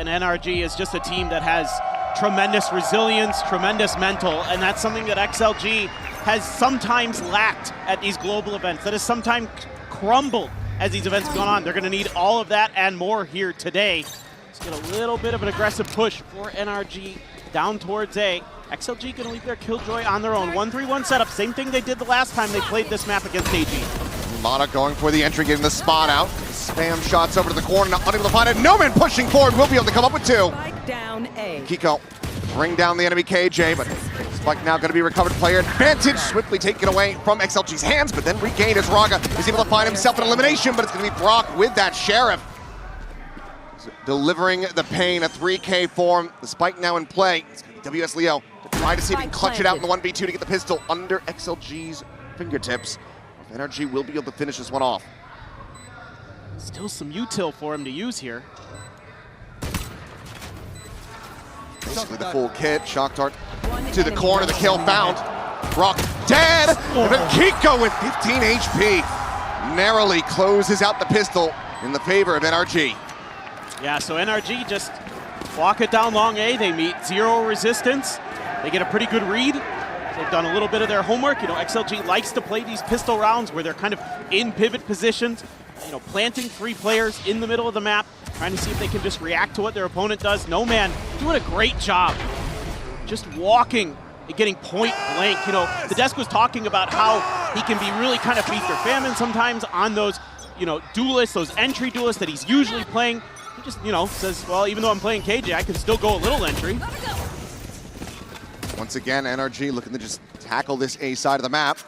and NRG is just a team that has tremendous resilience, tremendous mental, and that's something that XLG has sometimes lacked at these global events, that has sometimes crumbled as these events go on. They're going to need all of that and more here today. Let's get a little bit of an aggressive push for NRG down towards A. XLG going to leave their Killjoy on their own. 1-3-1 setup, same thing they did the last time they played this map against AG. Mata going for the entry, getting the spot out. Spam shots over to the corner, not unable to find it. No man pushing forward, will be able to come up with two. Spike down A. Kiko bring down the enemy KJ, but Spike now going to be recovered. Player advantage, swiftly taken away from XLG's hands, but then regained as Raga is able to find himself an elimination, but it's going to be Brock with that Sheriff. Delivering the pain, a 3K form. The Spike now in play. It's going to be WS Leo to try to see if he can clutch it out in the 1v2 to get the pistol under XLG's fingertips. NRG will be able to finish this one off. Still some util for him to use here. Basically the full kit. Shock dart to the corner, the kill found. Brock dead, and then Kiko with 15 HP. Narrowly closes out the pistol in the favor of NRG. Yeah, so NRG just walk it down long A. They meet zero resistance. They get a pretty good read. They've done a little bit of their homework. You know, XLG likes to play these pistol rounds where they're kind of in pivot positions, you know, planting 3 players in the middle of the map, trying to see if they can just react to what their opponent does. No man doing a great job just walking and getting point blank. You know, the desk was talking about how he can be really kind of feast or famine sometimes on those, you know, duelists, those entry duelists that he's usually playing. He just, you know, says, well, even though I'm playing KJ, I can still go a little entry. Once again, NRG looking to just tackle this A side of the map.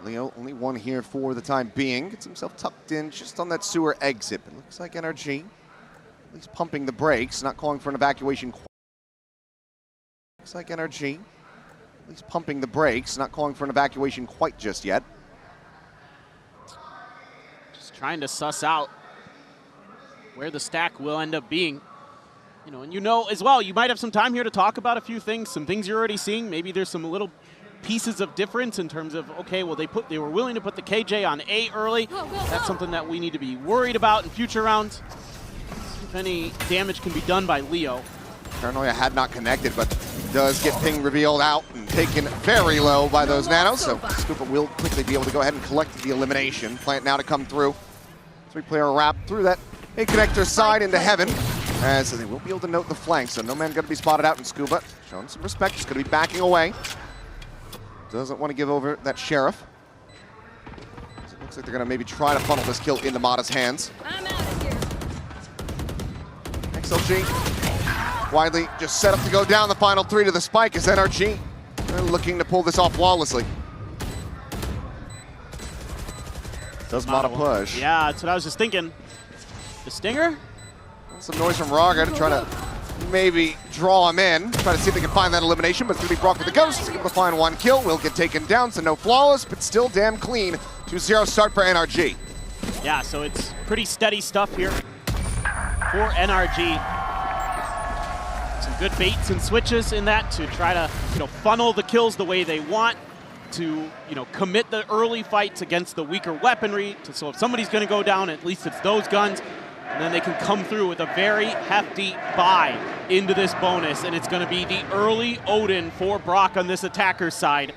Leo, only one here for the time being. Gets himself tucked in just on that sewer exit. But looks like NRG, at least pumping the brakes, not calling for an evacuation. Looks like NRG, at least pumping the brakes, not calling for an evacuation quite just yet. Just trying to suss out where the stack will end up being. You know, and you know as well, you might have some time here to talk about a few things, some things you're already seeing. Maybe there's some little pieces of difference in terms of, okay, well, they were willing to put the KJ on A early. That's something that we need to be worried about in future rounds. See if any damage can be done by Leo. Paranoia had not connected, but does get ping revealed out and taken very low by those nanos. So Scooper will quickly be able to go ahead and collect the elimination. Plant now to come through. 3-player wrap through that A connector side into heaven. As they will be able to note the flank, so no man going to be spotted out in Scuba. Showing some respect, just going to be backing away. Doesn't want to give over that Sheriff. So it looks like they're going to maybe try to funnel this kill into Mata's hands. I'm out of here. XLG widely just set up to go down the final 3 to the Spike as NRG looking to pull this off flawlessly. Does Mata push? Yeah, that's what I was just thinking. The Stinger? Some noise from Raga to try to maybe draw him in. Try to see if they can find that elimination, but it's going to be Brock with the Ghost. He's able to find 1 kill. Will get taken down, so no flawless, but still damn clean. 2-0 start for NRG. Yeah, so it's pretty steady stuff here for NRG. Some good baits and switches in that to try to, you know, funnel the kills the way they want, to, you know, commit the early fights against the weaker weaponry. So if somebody's going to go down, at least it's those guns. And then they can come through with a very hefty buy into this bonus. And it's going to be the early Odin for Brock on this attacker's side.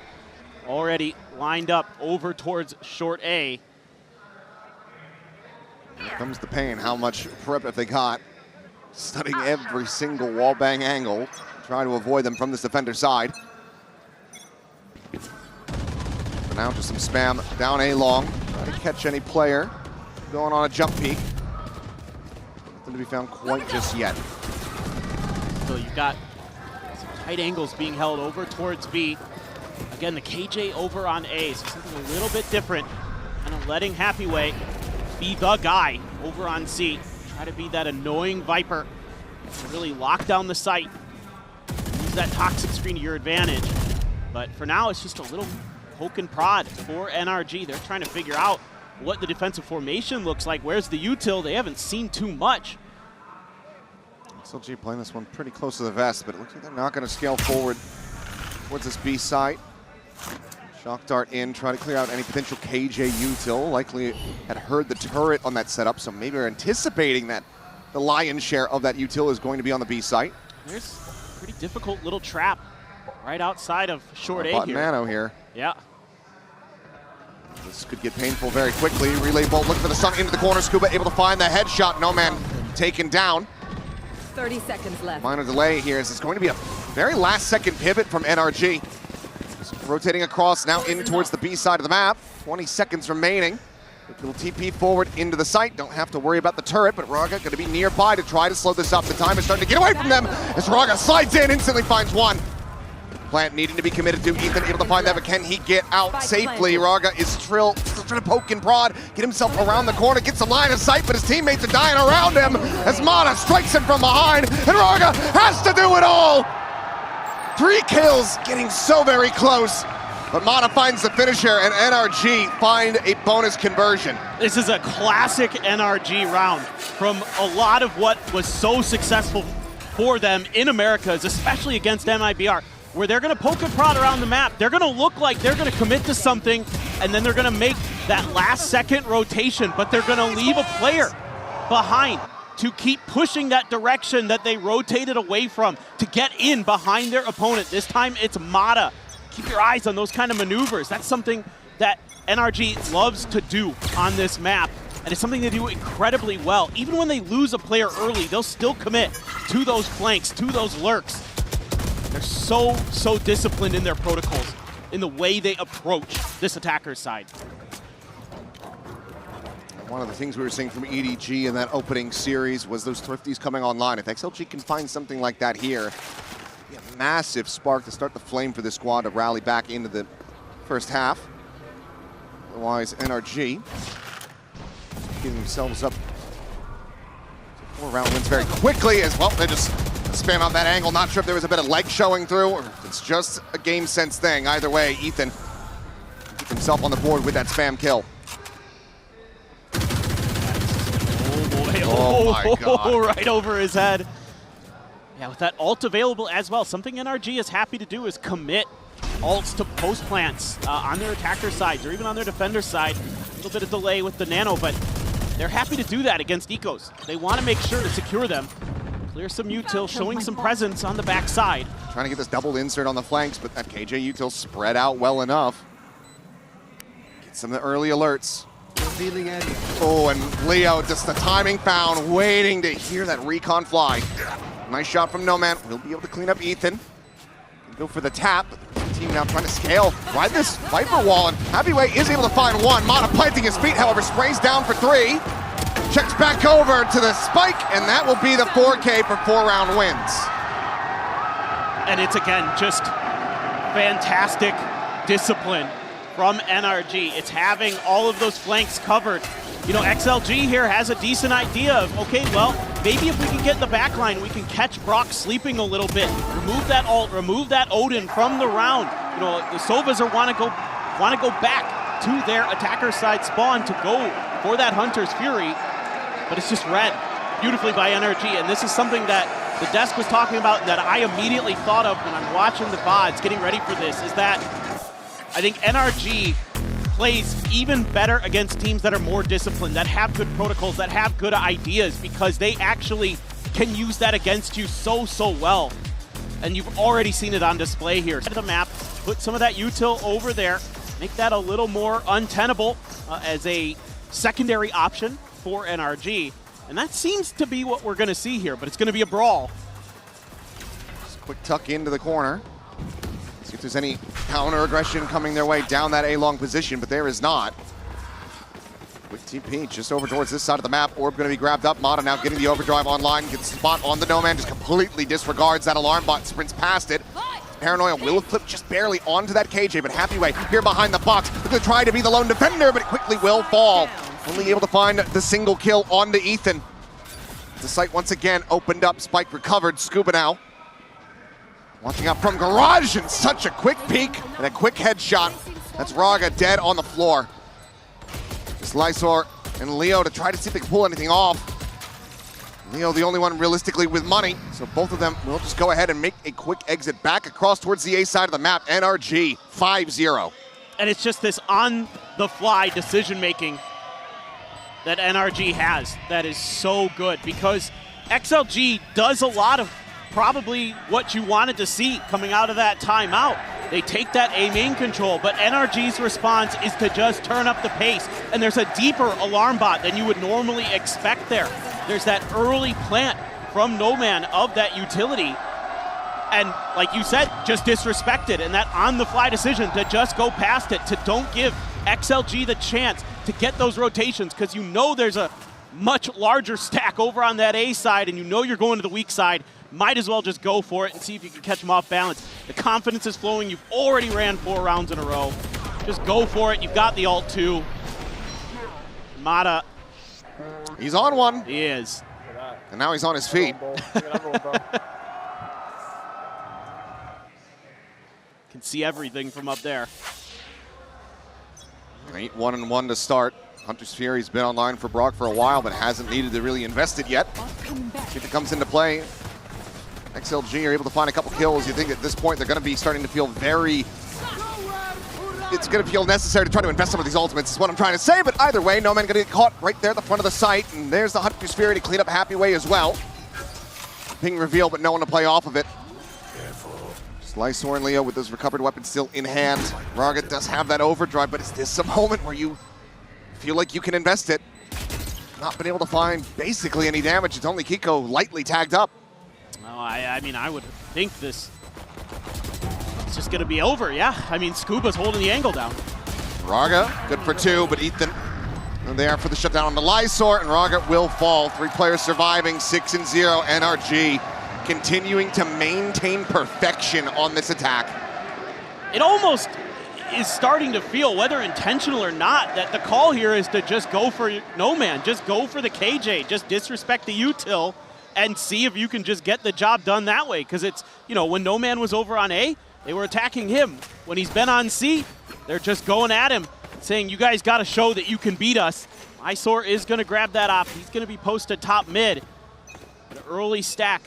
Already lined up over towards short A. Here comes the pain. How much prep have they got? Studying every single wallbang angle. Trying to avoid them from this defender side. For now, just some spam down A long. Trying to catch any player. Going on a jump peek. To be found quite just yet. So you've got some tight angles being held over towards B. Again, the KJ over on A, so something a little bit different. Kind of letting Happyway be the guy over on C. Try to be that annoying Viper to really lock down the site. Use that toxic screen to your advantage. But for now, it's just a little poke and prod for NRG. They're trying to figure out what the defensive formation looks like. Where's the util? They haven't seen too much. XLG playing this one pretty close to the vest, but it looks like they're not going to scale forward towards this B site. Shock dart in, trying to clear out any potential KJ util. Likely had heard the turret on that setup, so maybe they're anticipating that the lion's share of that util is going to be on the B site. There's a pretty difficult little trap right outside of short A Button here. Nano here. Yeah. This could get painful very quickly. Relay bolt looking for the sun into the corner. Scuba able to find the headshot. No man taken down. 30 seconds left. Minor delay here as it's going to be a very last second pivot from NRG. Rotating across now in towards the B side of the map. 20 seconds remaining. Little TP forward into the site. Don't have to worry about the turret, but Raga going to be nearby to try to slow this up. The time is starting to get away from them as Raga slides in, instantly finds one. Plant needing to be committed to. Ethan able to find that, but can he get out safely? Raga is still trying to poke and prod, get himself around the corner, gets the line of sight, but his teammates are dying around him as Mana strikes him from behind, and Raga has to do it all! 3 kills, getting so very close. But Mana finds the finisher, and NRG find a bonus conversion. This is a classic NRG round from a lot of what was so successful for them in Americas, especially against MIBR, where they're going to poke and prod around the map. They're going to look like they're going to commit to something, and then they're going to make that last second rotation, but they're going to leave a player behind to keep pushing that direction that they rotated away from to get in behind their opponent. This time it's Mata. Keep your eyes on those kind of maneuvers. That's something that NRG loves to do on this map, and it's something they do incredibly well. Even when they lose a player early, they'll still commit to those flanks, to those lurks. They're so disciplined in their protocols, in the way they approach this attacker's side. One of the things we were seeing from EDG in that opening series was those Thrifties coming online. If XLG can find something like that here, be a massive spark to start the flame for this squad to rally back into the first half. Otherwise, NRG getting themselves up to 4-round wins very quickly as well. They just spam out that angle. Not sure if there was a bit of leg showing through or if it's just a game sense thing. Either way, Ethan keep himself on the board with that spam kill. Oh my God. Right over his head. Yeah, with that ult available as well, something NRG is happy to do is commit ults to post plants on their attacker sides or even on their defender side. A little bit of delay with the nano, but they're happy to do that against ecos. They want to make sure to secure them. Clear some util, showing some presence on the back side. Trying to get this double insert on the flanks, but that KJ util spread out well enough. Get some of the early alerts. Oh, and Leo, just the timing found, waiting to hear that recon fly. Nice shot from No Man. We'll be able to clean up Ethan. Go for the tap, but the team now trying to scale. Ride this Viper wall, and Heavyweight is able to find one. Mana planting his feet, however, sprays down for 3. Checks back over to the spike, and that will be the 4K for 4-round wins. And it's, again, just fantastic discipline from NRG. It's having all of those flanks covered. You know, XLG here has a decent idea of, okay, well, maybe if we can get in the back line, we can catch Brock sleeping a little bit, remove that ult, remove that Odin from the round. You know, the Sovas want to go back to their attacker side spawn to go for that Hunter's Fury, but it's just read beautifully by NRG, and this is something that the desk was talking about that I immediately thought of when I'm watching the VODs getting ready for this, is that I think NRG plays even better against teams that are more disciplined, that have good protocols, that have good ideas, because they actually can use that against you so well. And you've already seen it on display here. To the map, put some of that util over there, make that a little more untenable as a secondary option for NRG. And that seems to be what we're going to see here, but it's going to be a brawl. Just quick tuck into the corner. See if there's any counter aggression coming their way down that A-long position, but there is not. Quick TP just over towards this side of the map. Orb going to be grabbed up. Mata now getting the overdrive online, gets the spot on the No Man, just completely disregards that alarm bot, sprints past it. Paranoia will flip just barely onto that KJ, but Happyway here behind the box. Going to try to be the lone defender, but it quickly will fall. Only able to find the single kill onto Ethan. The site once again opened up, Spike recovered, Scuba now. Watching out from Garage, and such a quick peek and a quick headshot. That's Raga dead on the floor. Just Lysor and Leo to try to see if they can pull anything off. Leo the only one realistically with money, so both of them will just go ahead and make a quick exit back across towards the A side of the map. NRG 5-0. And it's just this on-the-fly decision-making that NRG has that is so good, because XLG does a lot of probably what you wanted to see coming out of that timeout. They take that A main control, but NRG's response is to just turn up the pace, and there's a deeper alarm bot than you would normally expect there. There's that early plant from No Man of that utility, and like you said, just disrespected, and that on-the-fly decision to just go past it, to don't give XLG the chance to get those rotations, because you know there's a much larger stack over on that A side, and you know you're going to the weak side. Might as well just go for it and see if you can catch them off balance. The confidence is flowing. You've already ran 4 rounds in a row. Just go for it. You've got the ult too. Mata. He's on one. He is. And now he's on his feet. Can see everything from up there. 8-1-1 to start. Hunter's Fury's been online for Brock for a while, but hasn't needed to really invest it yet. If it comes into play, XLG are able to find a couple kills. You think at this point they're going to be starting to feel it's going to feel necessary to try to invest some of these ultimates, is what I'm trying to say. But either way, No Man going to get caught right there at the front of the site, and there's the Hunter's Fury to clean up Happy Way as well. Ping reveal, but no one to play off of it. Lysor and Leo with those recovered weapons still in hand. Raga does have that overdrive, but is this a moment where you feel like you can invest it? Not been able to find basically any damage. It's only Kiko lightly tagged up. Well, I mean, I would think it's just going to be over, yeah. I mean, Scuba's holding the angle down. Raga, good for 2, but Ethan there for the shutdown on the Lysor, and Raga will fall. 3 players surviving, 6-0. NRG continuing to maintain perfection on this attack. It almost is starting to feel, whether intentional or not, that the call here is to just go for No Man, just go for the KJ, just disrespect the util and see if you can just get the job done that way. Because it's, you know, when No Man was over on A, they were attacking him. When he's been on C, they're just going at him, saying, you guys got to show that you can beat us. Lysor is going to grab that op. He's going to be posted top mid. An early stack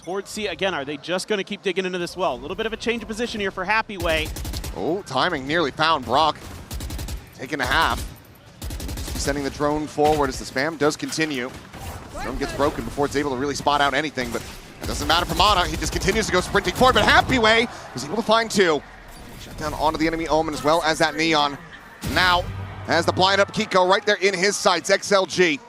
towards C. Again, are they just going to keep digging into this well? A little bit of a change of position here for Happy Way. Oh, timing nearly found Brock. Taking a half. Sending the drone forward as the spam does continue. Drone gets broken before it's able to really spot out anything, but it doesn't matter for Mana. He just continues to go sprinting forward, but Happy Way was able to find 2. Shut down onto the enemy Omen as well as that Neon. Now, has the blind up Kiko right there in his sights. XLG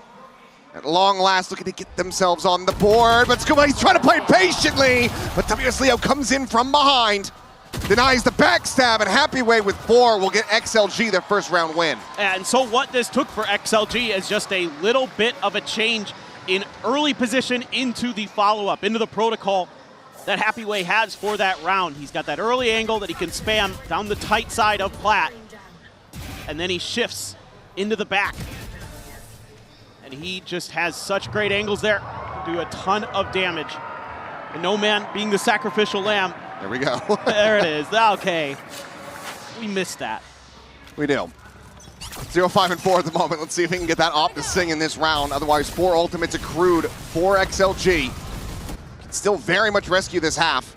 at long last looking to get themselves on the board, but Scuba, he's trying to play patiently, but WS Leo comes in from behind, denies the backstab, and Happy Way with 4 will get XLG their first round win. And so what this took for XLG is just a little bit of a change in early position into the follow-up, into the protocol that Happy Way has for that round. He's got that early angle that he can spam down the tight side of Plat, and then he shifts into the back. And he just has such great angles there, do a ton of damage. And No Man being the sacrificial lamb. There we go. There it is. Okay. We missed that. We do. 0-5-4 at the moment. Let's see if he can get that op to sing in this round. Otherwise, 4 ultimates accrued for XLG. Can still very much rescue this half.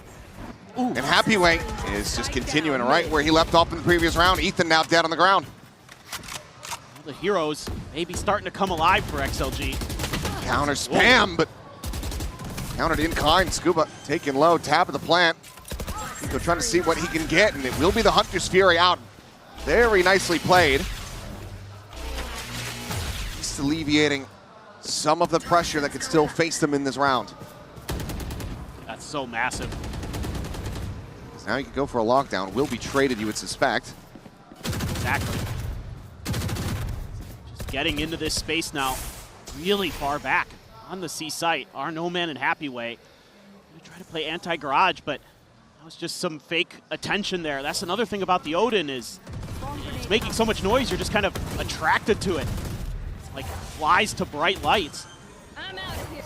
Ooh. And Happy Way is just continuing right where he left off in the previous round. Ethan now dead on the ground. The heroes maybe starting to come alive for XLG. Counter spam, but countered in kind. Scuba taking low, tap of the plant. Kiko trying to see what he can get, and it will be the Hunter's Fury out. Very nicely played. Just alleviating some of the pressure that could still face them in this round. That's so massive. Now you can go for a lockdown. Will be traded, you would suspect. Exactly. Just getting into this space now, really far back on the C site. Are No Man and Happy Way. Gonna try to play anti-garage, but that was just some fake attention there. That's another thing about the Odin is it's making so much noise, you're just kind of attracted to it. It's like flies to bright lights. I'm out of here.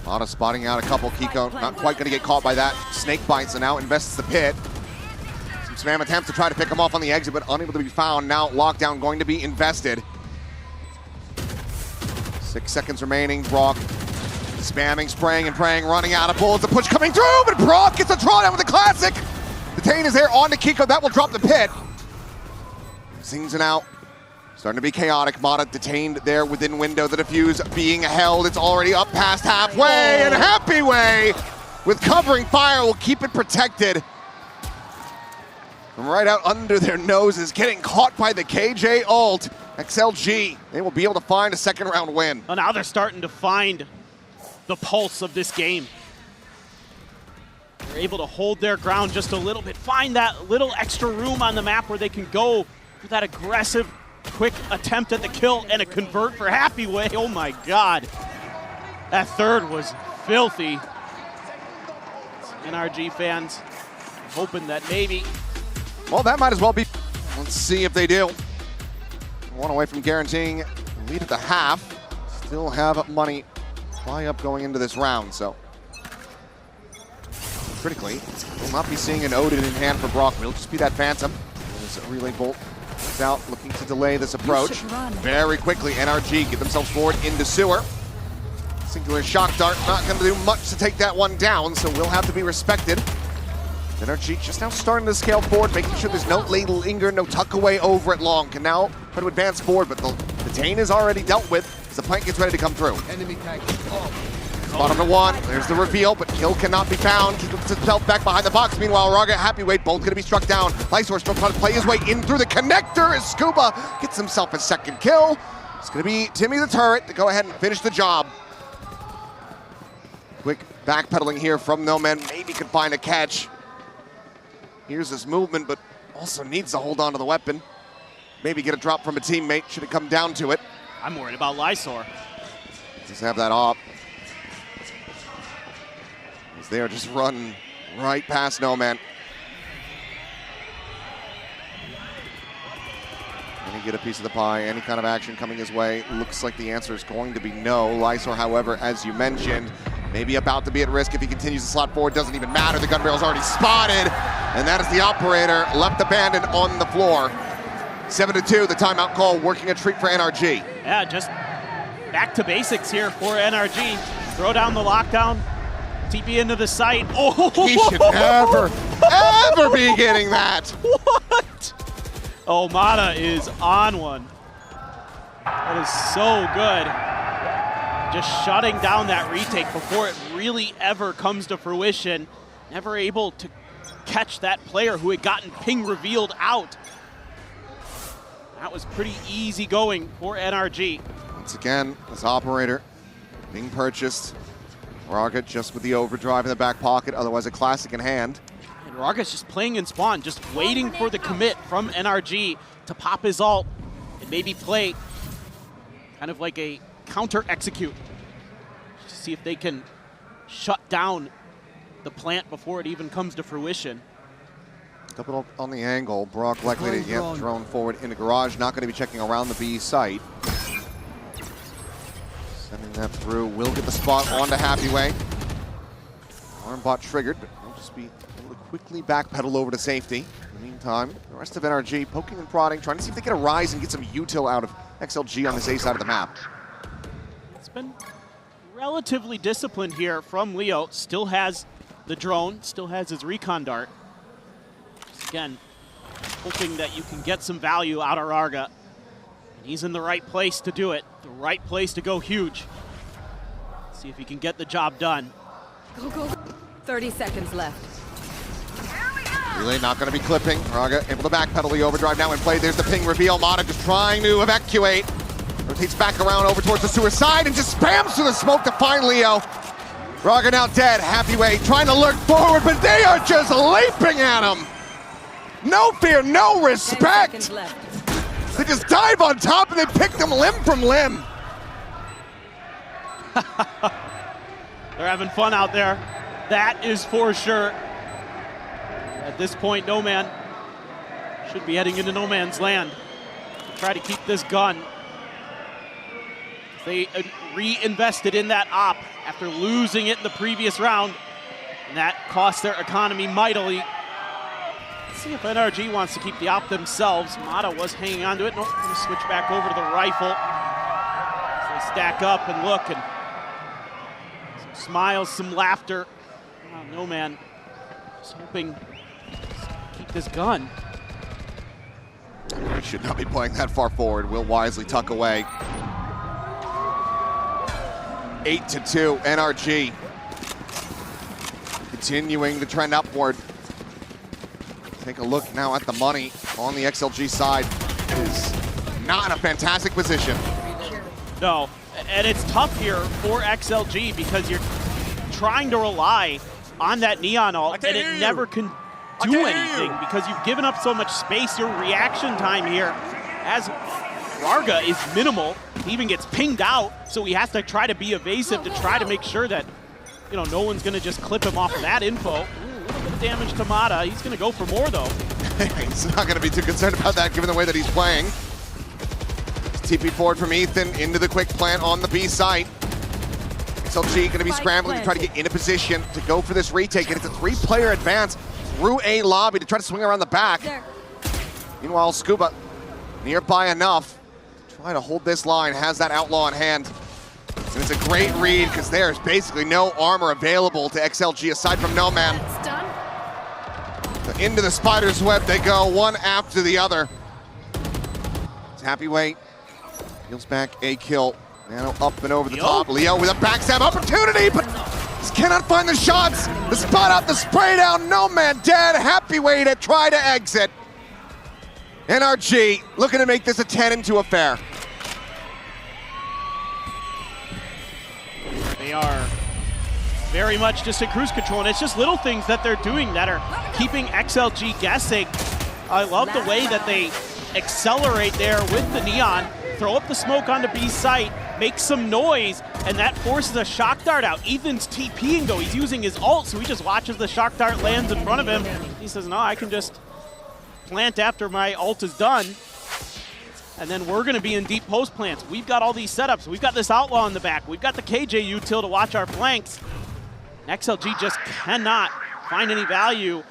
Mata spotting out a couple. Kiko not quite going to get caught by that. Snake bites and now invests the pit. Some spam attempts to try to pick him off on the exit, but unable to be found. Now lockdown going to be invested. 6 seconds remaining. Brock spamming, spraying, and praying, running out of bullets. The push coming through, but Brock gets a drawdown with the classic. The Tain is there on to Kiko. That will drop the pit. Sings it out. Starting to be chaotic. Mata detained there within window. The defuse being held. It's already up past halfway, and Happy Way with covering fire will keep it protected. From right out under their noses, getting caught by the KJ ult. XLG, they will be able to find a second round win. Well, now they're starting to find the pulse of this game. They're able to hold their ground just a little bit, find that little extra room on the map where they can go for that aggressive, quick attempt at the kill and a convert for Happy Way. Oh my God. That third was filthy. NRG fans hoping that maybe. Well, that might as well be. Let's see if they do. One away from guaranteeing the lead at the half. Still have money fly up going into this round, so. Critically, we'll not be seeing an Odin in hand for Brock. It'll just be that Phantom. As Relay Bolt is out, looking to delay this approach. Very quickly, NRG get themselves forward into sewer. Singular shock dart, not going to do much to take that one down, so will have to be respected. NRG just now starting to scale forward, making sure there's no linger, no tuck away over it long. Can now try to advance forward, but the detain is already dealt with as the plant gets ready to come through. Enemy tag. Bottom to one, there's the reveal, but kill cannot be found. Keeps himself back behind the box. Meanwhile, Raga, Happy Way, both gonna be struck down. Lysor still trying to play his way in through the connector as Scuba gets himself a second kill. It's gonna be Timmy the Turret to go ahead and finish the job. Quick backpedaling here from No Man, maybe can find a catch. Here's his movement, but also needs to hold on to the weapon. Maybe get a drop from a teammate, should it come down to it. I'm worried about Lysor. Just have that off. As they are just running right past No Man. Can he get a piece of the pie? Any kind of action coming his way? Looks like the answer is going to be no. Lysor, however, as you mentioned, maybe about to be at risk if he continues to slot forward. Doesn't even matter. The gun barrel's already spotted. And that is the operator left abandoned on the floor. 7-2, the timeout call, working a treat for NRG. Yeah, just back to basics here for NRG. Throw down the lockdown, TP into the site. Oh, he should never, ever be getting that. What? Oh, Mata is on one. That is so good. Just shutting down that retake before it really ever comes to fruition. Never able to catch that player who had gotten ping revealed out. That was pretty easy going for NRG. Once again, this operator being purchased. Raga just with the overdrive in the back pocket, otherwise a classic in hand. And Raga's just playing in spawn, just waiting for the commit from NRG to pop his ult and maybe play kind of like a counter execute to see if they can shut down the plant before it even comes to fruition. Couple on the angle. Brock likely to get thrown forward into garage. Not going to be checking around the B site. Sending that through. Will get the spot onto Happy Way. Armbot triggered, but he'll just be able to quickly backpedal over to safety. In the meantime, the rest of NRG poking and prodding, trying to see if they can arise and get some util out of XLG on this A side of the map. It's been relatively disciplined here from Leo. Still has the drone, still has his recon dart. Again, hoping that you can get some value out of Raga. And he's in the right place to do it, the right place to go huge. See if he can get the job done. Go, go. 30 seconds left. Relay not going to be clipping. Raga able to backpedal the overdrive now in play. There's the ping reveal. Mata just trying to evacuate. Rotates back around over towards the sewer side and just spams through the smoke to find Leo. Raga now dead. Happy Way trying to lurk forward, but they are just leaping at him. No fear, no respect. They just dive on top and they pick them limb from limb. They're having fun out there. That is for sure. At this point, No Man should be heading into no man's land to try to keep this gun. They reinvested in that op after losing it in the previous round, and that cost their economy mightily. Let's see if NRG wants to keep the op themselves. Mata was hanging on to it. Nope, gonna switch back over to the rifle. So they stack up and look, and some smiles, some laughter. Oh, No Man just hoping to keep this gun. He should not be playing that far forward. Will wisely tuck away. 8-2, NRG. Continuing to trend upward. Take a look now at the money on the XLG side. Is not in a fantastic position. No, and it's tough here for XLG because you're trying to rely on that Neon ult, and it never can do anything because you've given up so much space. Your reaction time here as Varga is minimal. He even gets pinged out, so he has to try to be evasive to try to make sure that, you know, no one's going to just clip him off of that info. Ooh, a little bit of damage to Mata. He's going to go for more, though. He's not going to be too concerned about that given the way that he's playing. TP forward from Ethan into the quick plant on the B site. XLG going to be scrambling to try to get in a position to go for this retake, and it's a 3-player advance through a lobby to try to swing around the back. Meanwhile, Scuba nearby enough to try to hold this line, has that outlaw in hand. And it's a great read because there's basically no armor available to XLG aside from No Man. So into the spider's web they go, one after the other. It's Happy Way. Peels back a kill. Nano up and over the top. Leo with a backstab opportunity, but just cannot find the shots. The spot out, the spray down. No Man dead. Happy Way to try to exit. NRG looking to make this a 10-2 affair. They are very much just in cruise control, and it's just little things that they're doing that are keeping XLG guessing. I love the way that they accelerate there with the Neon, throw up the smoke onto B site, make some noise, and that forces a shock dart out. Ethan's TPing though, he's using his ult, so he just watches the shock dart lands in front of him. He says, no, I can just plant after my ult is done. And then we're going to be in deep post plants. We've got all these setups. We've got this outlaw in the back. We've got the KJ util to watch our flanks. XLG just cannot find any value.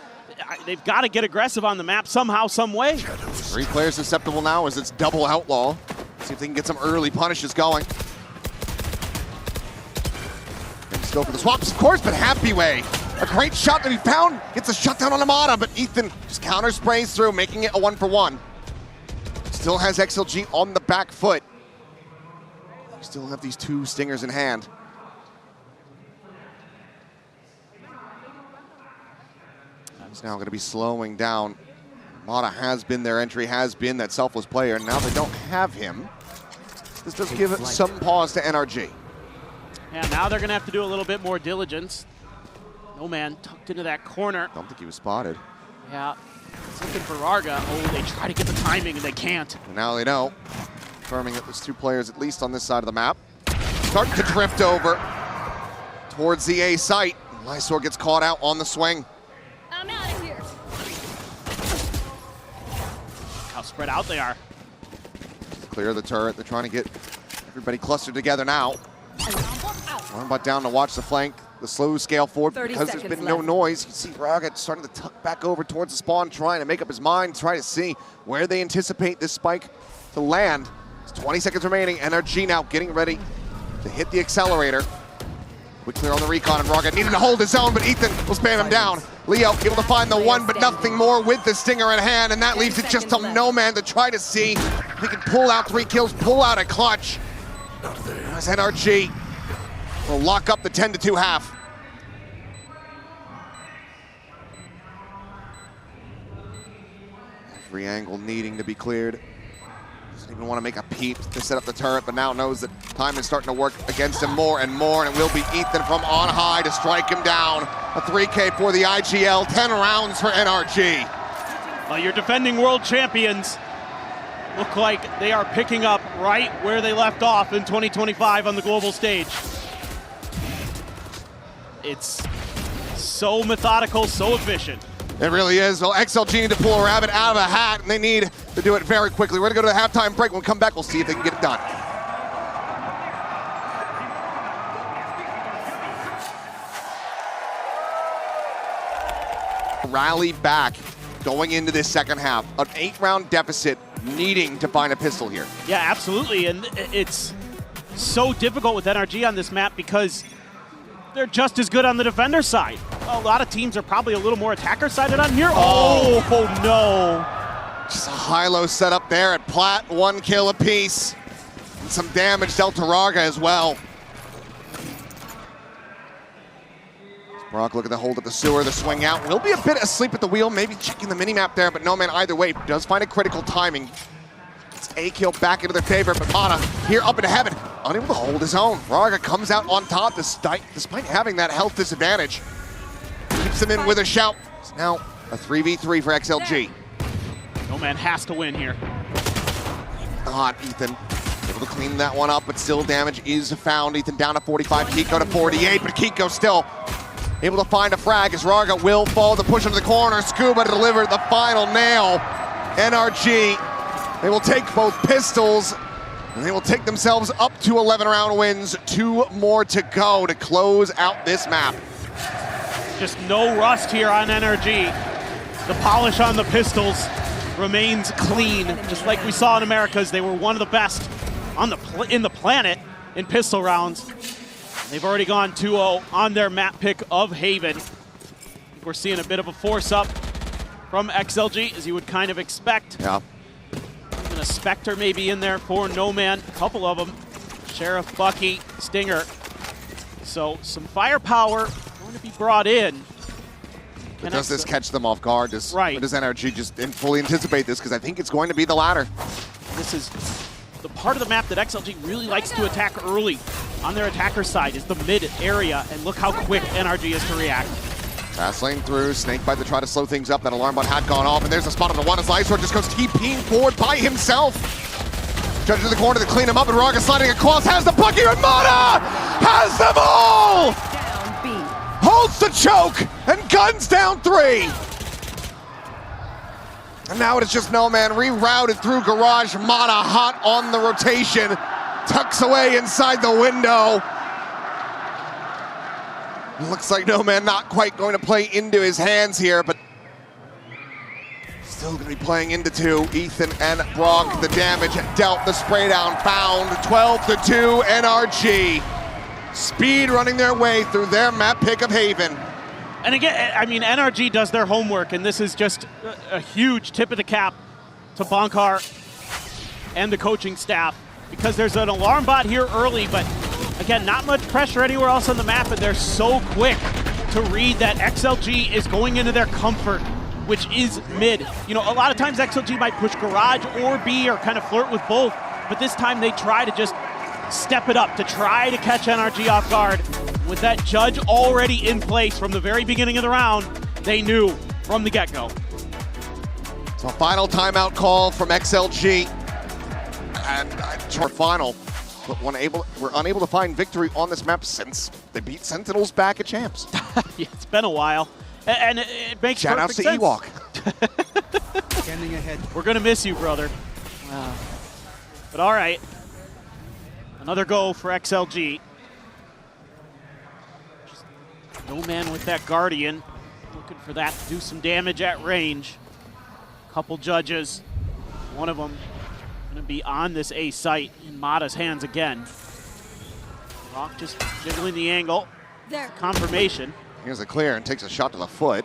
They've got to get aggressive on the map somehow, some way. 3 players susceptible now as it's double outlaw. See if they can get some early punishes going. And still for the swaps, of course, but Happy Way. A great shot that he found. Gets a shutdown on Amada, but Ethan just counter sprays through, making it a 1-for-1. Still has XLG on the back foot. Still have these 2 stingers in hand. He's now going to be slowing down. Mata has been their entry, has been that selfless player, and now they don't have him. This does give it some pause to NRG. Yeah, now they're going to have to do a little bit more diligence. No Man tucked into that corner. Don't think he was spotted. Yeah, it's looking for Varga. Oh, they try to get the timing and they can't. And now they know. Confirming that there's 2 players at least on this side of the map. Starting to drift over towards the A site. Lysor gets caught out on the swing. I'm out of here. How spread out they are. Clear the turret. They're trying to get everybody clustered together now. One but down to watch the flank. The slow scale forward because there's been no noise. You see Raga starting to tuck back over towards the spawn, trying to make up his mind, try to see where they anticipate this spike to land. It's 20 seconds remaining. NRG now getting ready to hit the accelerator. Quick clear on the recon, and Raga needed to hold his own, but Ethan will spam him down. Leo able to find the 1, but nothing more with the stinger in hand, and that leaves it just to No Man to try to see if he can pull out 3 kills, pull out a clutch. As NRG will lock up the 10-2 half. Every angle needing to be cleared. Doesn't even want to make a peep to set up the turret, but now knows that time is starting to work against him more and more, and it will be Ethan from on high to strike him down. A 3K for the IGL, 10 rounds for NRG. Well, your defending world champions look like they are picking up right where they left off in 2025 on the global stage. It's so methodical, so efficient. It really is. Well, XLG need to pull a rabbit out of a hat, and they need to do it very quickly. We're going to go to the halftime break. When we come back, we'll see if they can get it done. Rally back going into this second half. An 8-round deficit, needing to find a pistol here. Yeah, absolutely. And it's so difficult with NRG on this map because they're just as good on the defender side. A lot of teams are probably a little more attacker-sided on here. Oh no. Just a high-low setup there at Plat, 1 kill apiece. And some damage dealt to Raga as well. Brock look at the hold at the sewer, the swing out. Will be a bit asleep at the wheel, maybe checking the minimap there, but no man either way does find a critical timing. It's a kill back into their favor, but Mana here up into heaven, unable to hold his own. Raga comes out on top despite having that health disadvantage. Keeps him in with a shout. It's now a 3v3 for XLG. No man has to win here. Hot Ethan. Able to clean that one up, but still damage is found. Ethan down to 45, Kiko to 48, but Kiko still able to find a frag as Raga will fall to push into the corner. Scuba to deliver the final nail. NRG, they will take both pistols, and they will take themselves up to 11 round wins. 2 more to go to close out this map. Just no rust here on NRG. The polish on the pistols remains clean, just like we saw in Americas. They were one of the best on in the planet in pistol rounds. They've already gone 2-0 on their map pick of Haven. We're seeing a bit of a force up from XLG, as you would kind of expect. Yeah. Even a Spectre maybe in there for No Man, a couple of them. Sheriff, Bucky, Stinger. So some firepower going to be brought in. But does this catch them off guard? Does NRG just didn't fully anticipate this? Because I think it's going to be the latter. This is the part of the map that XLG really likes to attack early on their attacker side, is the mid area, and look how quick NRG is to react. Fast lane through, Snakebite to try to slow things up. That alarm bot had gone off, and there's a spot on the one as Lysor just goes TPing forward by himself. Judge to the corner to clean him up, and Raga sliding across, has the Bucky, and Mana has them all! Down B. Holds the choke, and guns down 3. And now it is just No Man rerouted through garage. Mana hot on the rotation. Tucks away inside the window. Looks like No Man not quite going to play into his hands here, but still going to be playing into 2. Ethan and Brock, the damage dealt, the spray down found. 12-2 NRG. Speed running their way through their map pick of Haven. And again, I mean, NRG does their homework, and this is just a huge tip of the cap to Bonkar and the coaching staff, because there's an alarm bot here early, but again, not much pressure anywhere else on the map, and they're so quick to read that XLG is going into their comfort, which is mid. You know, a lot of times XLG might push garage or B or kind of flirt with both, but this time they try to just step it up to try to catch NRG off guard. With that judge already in place from the very beginning of the round, they knew from the get-go. So final timeout call from XLG. And our final, but we're unable to find victory on this map since they beat Sentinels back at Champs. Yeah, it's been a while, and it makes Shout perfect outs to sense. Ewok. Standing ahead. We're gonna miss you, brother. But all right, another go for XLG. Just No Man with that Guardian, looking for that to do some damage at range. Couple judges, one of them gonna be on this A site in Mata's hands again. Rock just jiggling the angle. There. Confirmation. Here's a clear and takes a shot to the foot.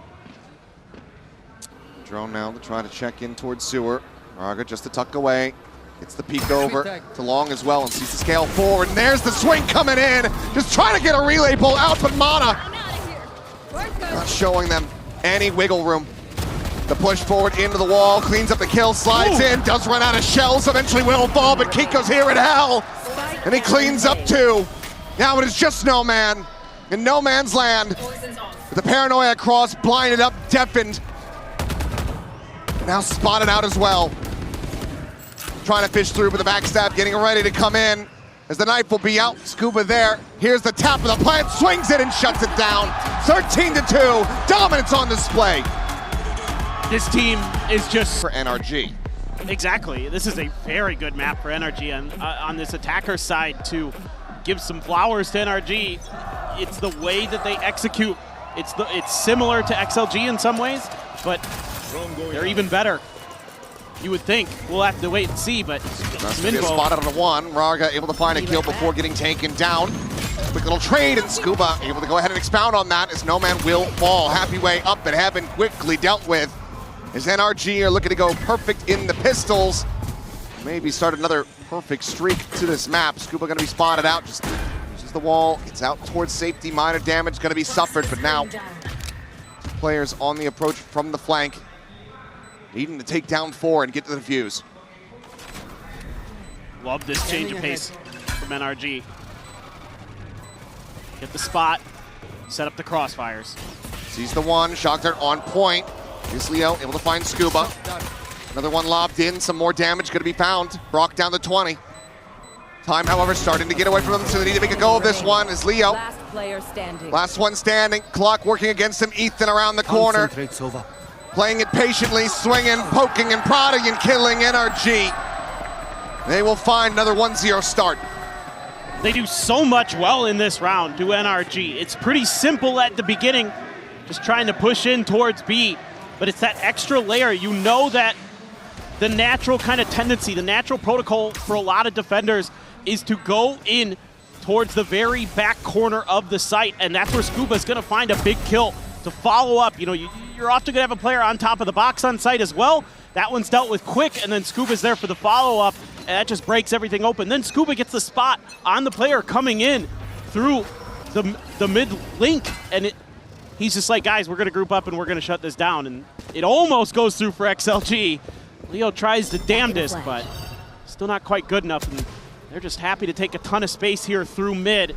Drone now to try to check in towards sewer. Raga just to tuck away. Gets the peek over to Long as well and sees the scale forward. And there's the swing coming in. Just trying to get a relay pull out, but Mana not showing them any wiggle room. The push forward into the wall, cleans up the kill, slides in, does run out of shells, eventually will fall, but Kiko's here in hell. And he cleans up 2. Now it is just No Man in No Man's land. With the paranoia cross, blinded up, deafened. Now spotted out as well. Trying to fish through with the backstab, getting ready to come in. As the knife will be out, Scuba there. Here's the tap of the plant, swings it and shuts it down. 13-2, dominance on display. This team is just For NRG. exactly. This is a very good map for NRG, and on this attacker side to give some flowers to NRG. It's the way that they execute. It's similar to XLG in some ways, but they're even better. You would think. We'll have to wait and see, but That's going to be spotted on the 1. Raga able to find a kill before getting taken down. Quick little trade, and Scuba able to go ahead and expound on that as No Man will fall. Happy way up at heaven, quickly dealt with. as NRG are looking to go perfect in the pistols. Maybe start another perfect streak to this map. Scuba gonna be spotted out, just uses the wall, gets out towards safety, minor damage gonna be suffered, but now players on the approach from the flank, needing to take down 4 and get to the defuse. Love this change of pace from NRG. Get the spot, set up the crossfires. Sees the one, shock dart on point. Is Leo able to find Scuba? Another one lobbed in, some more damage gonna be found. Brock down to 20. Time, however, starting to get away from them, so they need to make a go of this one. Is Leo. Last player standing. Last one standing. Clock working against him. Ethan around the corner. Playing it patiently, swinging, poking, and prodding, and killing NRG. They will find another 1-0 start. They do so much well in this round, do NRG. It's pretty simple at the beginning, just trying to push in towards B, but it's that extra layer. You know that the natural kind of tendency, the natural protocol for a lot of defenders is to go in towards the very back corner of the site, and that's where Scuba's gonna find a big kill to follow up. You know, you're often gonna have a player on top of the box on site as well. That one's dealt with quick, and then Scuba's there for the follow-up, and that just breaks everything open. Then Scuba gets the spot on the player coming in through the mid link, and he's just like, guys, we're gonna group up and we're gonna shut this down. And it almost goes through for XLG. Leo tries the damnedest, but still not quite good enough. And they're just happy to take a ton of space here through mid.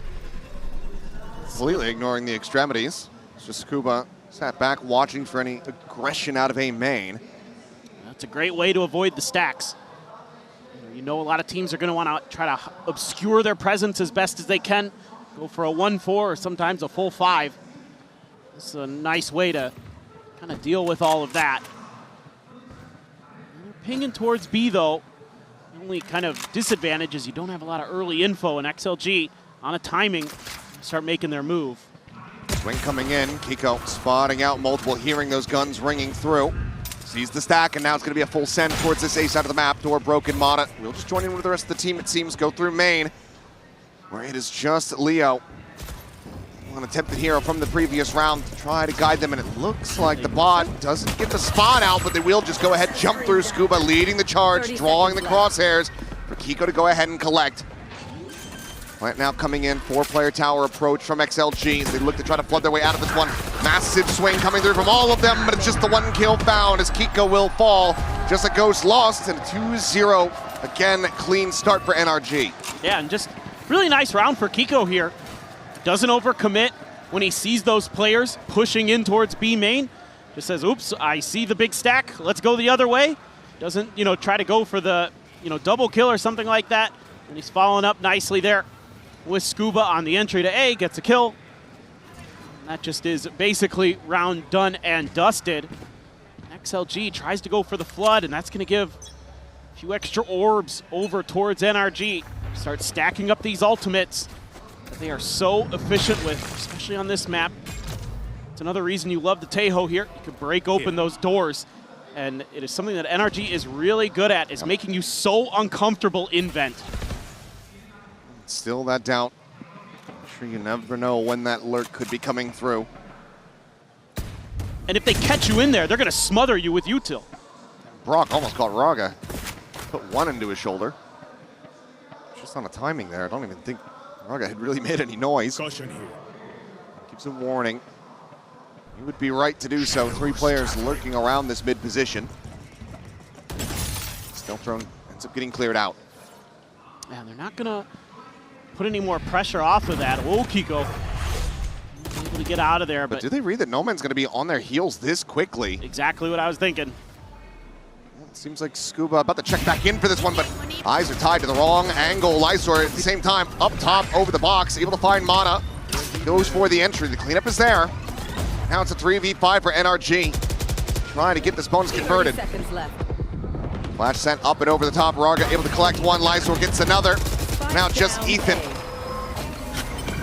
Completely ignoring the extremities. It's just Scuba sat back watching for any aggression out of A main. That's a great way to avoid the stacks. You know a lot of teams are going to want to try to obscure their presence as best as they can. Go for a 1-4 or sometimes a full 5. This is a nice way to kind of deal with all of that. Pinging towards B, though. The only kind of disadvantage is you don't have a lot of early info, and XLG on a timing start making their move. Swing coming in. Kiko spotting out multiple, hearing those guns ringing through. Sees the stack, and now it's going to be a full send towards this A side of the map. Door broken, Mata. We'll just join in with the rest of the team, it seems. Go through main, where it is just Leo. An attempted hero from the previous round to try to guide them, and it looks like the bot doesn't get the spot out, but they will just go ahead, jump through. Scuba leading the charge, drawing the crosshairs for Kiko to go ahead and collect. Plant now coming in, 4-player tower approach from XLG as they look to try to flood their way out of this one. Massive swing coming through from all of them, but it's just the 1 kill found as Kiko will fall. Just a ghost lost, and a 2-0, again, clean start for NRG. Yeah, and just really nice round for Kiko here. Doesn't overcommit when he sees those players pushing in towards B main. Just says, oops, I see the big stack, let's go the other way. Doesn't, try to go for the, double kill or something like that. And he's following up nicely there with Scuba on the entry to A, gets a kill. And that just is basically round done and dusted. XLG tries to go for the flood, and that's gonna give a few extra orbs over towards NRG. Start stacking up these ultimates that they are so efficient with, especially on this map. It's another reason you love the Tejo here. You can break open those doors, and it is something that NRG is really good at, is making you so uncomfortable in vent. Still that doubt. I'm sure you never know when that lurk could be coming through. And if they catch you in there, they're gonna smother you with util. Brock almost caught Raga. Put one into his shoulder. Just on a timing there. I don't even think Raga had really made any noise. Caution here. Keeps a warning. He would be right to do so. 3 players lurking around this mid position. Stealth drone ends up getting cleared out. Man, they're not gonna put any more pressure off of that. Oh, Kiko able to get out of there, but do they read that No Man's going to be on their heels this quickly? Exactly what I was thinking. It seems like Scuba about to check back in for this one, but eyes are tied to the wrong angle. Lysor at the same time up top over the box, able to find Mana. Goes for the entry. The cleanup is there. Now it's a 3v5 for NRG. Trying to get this bonus converted. 30 seconds left. Flash sent up and over the top. Raga able to collect one. Lysor gets another. Now just Ethan.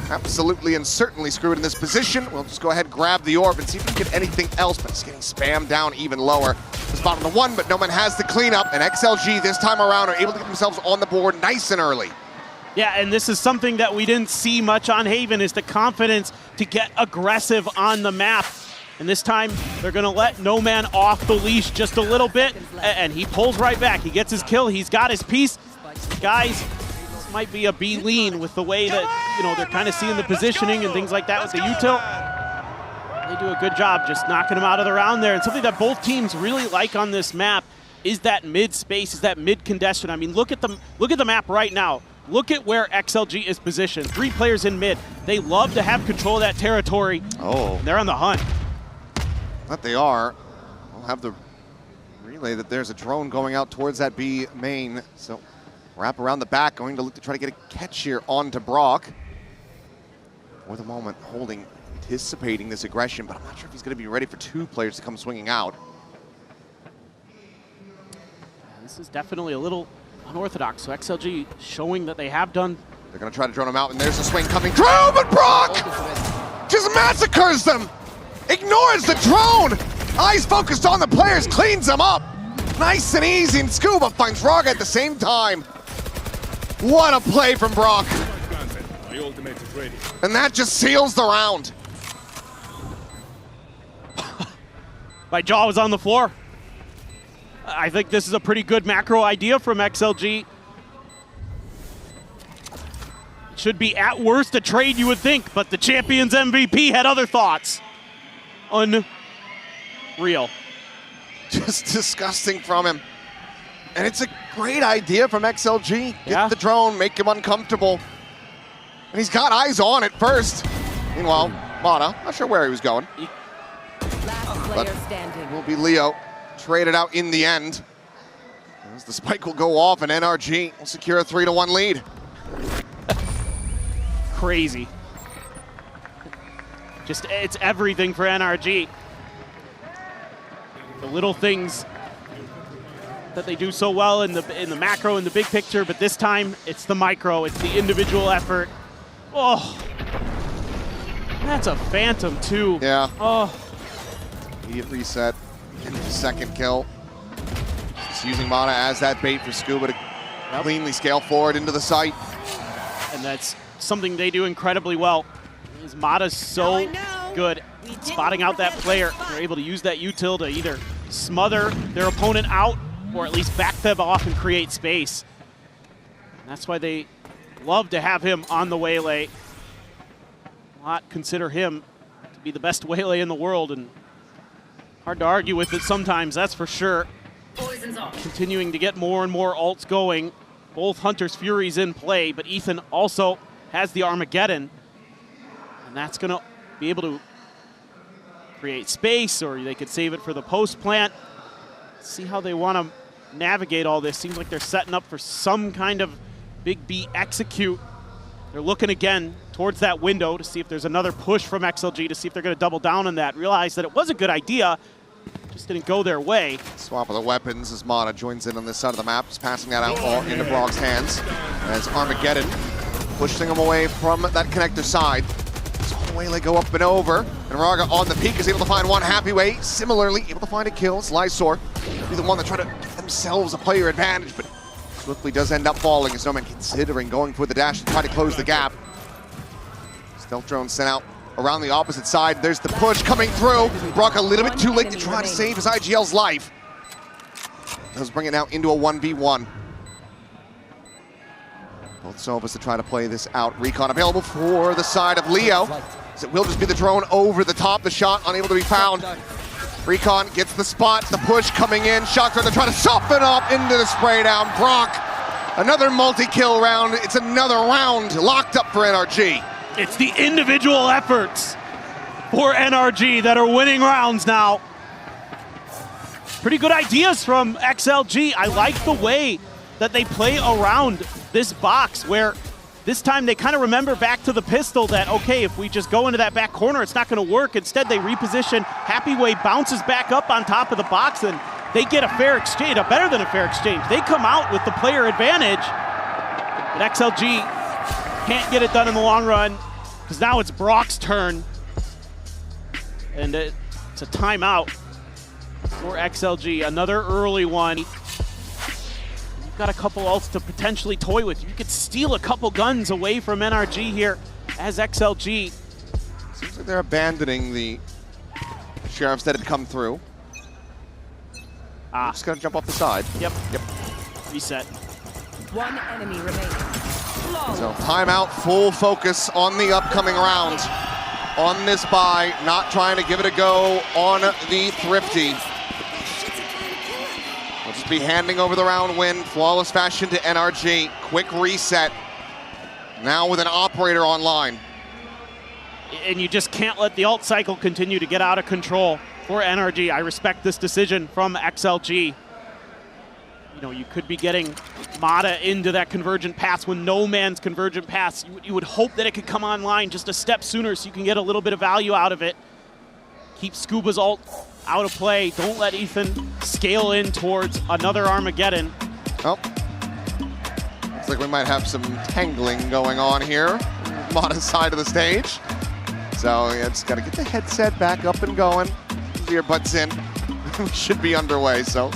Absolutely and certainly screwed in this position. We'll just go ahead and grab the orb and see if we can get anything else, but it's getting spammed down even lower. The spot on the 1, but No Man has the cleanup, and XLG this time around are able to get themselves on the board nice and early. Yeah, and this is something that we didn't see much on Haven, is the confidence to get aggressive on the map. And this time, they're going to let No Man off the leash just a little bit, and he pulls right back. He gets his kill. He's got his piece. Guys, this might be a B lean with the way that, you know, they're kind of seeing the positioning and things like that with the util. They do a good job just knocking him out of the round there. And something that both teams really like on this map is that mid space, is that mid congestion. I mean, look at the map right now. Look at where XLG is positioned. 3 players in mid. They love to have control of that territory. Oh. They're on the hunt. But they are. We'll have the relay that there's a drone going out towards that B main. So wrap around the back, going to look to try to get a catch here onto Brock. For the moment, holding, anticipating this aggression, but I'm not sure if he's going to be ready for 2 players to come swinging out. This is definitely a little unorthodox. So XLG showing that they have done. They're going to try to drone him out, and there's a swing coming through, but Brock just massacres them. Ignores the drone. Eyes focused on the players, cleans them up. Nice and easy, and Scuba finds Raga at the same time. What a play from Brock. And that just seals the round. My jaw was on the floor. I think this is a pretty good macro idea from XLG. It should be at worst a trade, you would think, but the Champions MVP had other thoughts. Unreal. Just disgusting from him. And it's a great idea from XLG. Get the drone, make him uncomfortable. And he's got eyes on it first. Meanwhile, Mana, not sure where he was going. Last player standing. Will be Leo. Traded out in the end. As the spike will go off and NRG will secure a 3-1 lead. Crazy. Just, it's everything for NRG. The little things that they do so well in the macro, in the big picture, but this time it's the micro, it's the individual effort. Oh, that's a phantom too. Yeah. Oh. Immediate reset into the second kill. Just using Mana as that bait for Scuba to cleanly scale forward into the site. And that's something they do incredibly well. Mata's so good at spotting out that player. They're able to use that util to either smother their opponent out or at least back them off and create space. And that's why they love to have him on the waylay. A lot consider him to be the best waylay in the world, and hard to argue with it sometimes, that's for sure. Continuing to get more and more ults going. Both Hunter's Furies in play, but Ethan also has the Armageddon. And that's going to be able to create space, or they could save it for the post plant. See how they want to navigate all this. Seems like they're setting up for some kind of big B execute. They're looking again towards that window to see if there's another push from XLG, to see if they're going to double down on that. Realize that it was a good idea, just didn't go their way. Swap of the weapons as Mana joins in on this side of the map, just passing that out all into Brock's hands. As Armageddon pushing him away from that connector side. Waylay go up and over, and Raga on the peak is able to find one happy way. Similarly, able to find a kill. Lysor be the one that try to get themselves a player advantage, but swiftly does end up falling as No Man considering going for the dash to try to close the gap. Stealth drone sent out around the opposite side. There's the push coming through. Brock a little bit too late to try to save his IGL's life. Does bring it now into a 1v1. Both Sovas to try to play this out. Recon available for the side of Leo. So it will just be the drone over the top. The shot unable to be found. Recon gets the spot. The push coming in. Shocker to try to soften up into the spray down. Brock, another multi-kill round. It's another round locked up for NRG. It's the individual efforts for NRG that are winning rounds now. Pretty good ideas from XLG. I like the way that they play around this box, where this time they kind of remember back to the pistol that, okay, if we just go into that back corner, it's not going to work. Instead, they reposition. Happy Way bounces back up on top of the box, and they get a fair exchange, a better than a fair exchange. They come out with the player advantage, but XLG can't get it done in the long run, because now it's Brock's turn, and it's a timeout for XLG. Another early one. Got a couple ults to potentially toy with. You could steal a couple guns away from NRG here as XLG. Seems like they're abandoning the Sheriff's that had come through. Just gonna jump off the side. Yep. Yep. Reset. One enemy remaining. So timeout, full focus on the upcoming round. On this buy, not trying to give it a go on the Thrifty. We'll just be handing over the round win, flawless fashion to NRG. Quick reset. Now with an operator online. And you just can't let the alt cycle continue to get out of control for NRG. I respect this decision from XLG. You know, you could be getting Mata into that convergent pass when no man's convergent pass. You would hope that it could come online just a step sooner so you can get a little bit of value out of it. Keep Scuba's ult out of play. Don't let Ethan scale in towards another Armageddon. Oh. Looks like we might have some tangling going on here. Mata's side of the stage. So yeah, just gotta get the headset back up and going. Earbuds in. We should be underway, so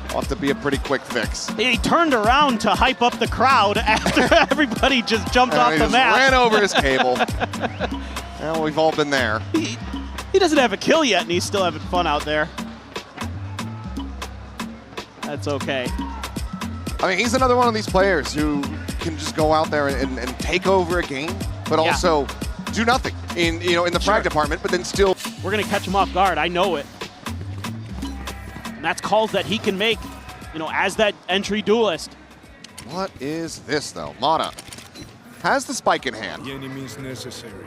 it'll have to be a pretty quick fix. He turned around to hype up the crowd after everybody just jumped off the map. Ran over his cable. Well, we've all been there. He doesn't have a kill yet, and he's still having fun out there. That's okay. I mean, he's another one of these players who can just go out there and take over a game, but also do nothing in the frag department, but then still. We're gonna catch him off guard. I know it. And that's calls that he can make, as that entry duelist. What is this though? Mata has the spike in hand. The enemy is necessary.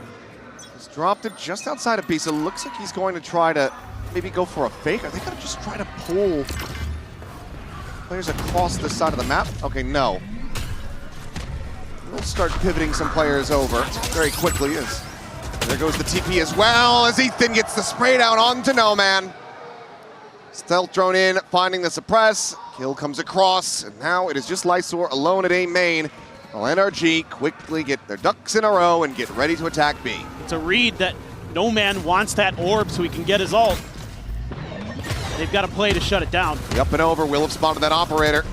He's dropped it just outside of B, so it looks like he's going to try to maybe go for a fake. Are they gonna just try to pull players across the side of the map? Okay, no. We'll start pivoting some players over very quickly. As there goes the TP as well, as Ethan gets the spray down onto No Man. Stealth drone in, finding the suppress. Kill comes across, and now it is just Lysor alone at A main. While NRG quickly get their ducks in a row and get ready to attack B. It's a read that No Man wants that orb so he can get his ult. They've got to play to shut it down. The up and over will have spotted that operator.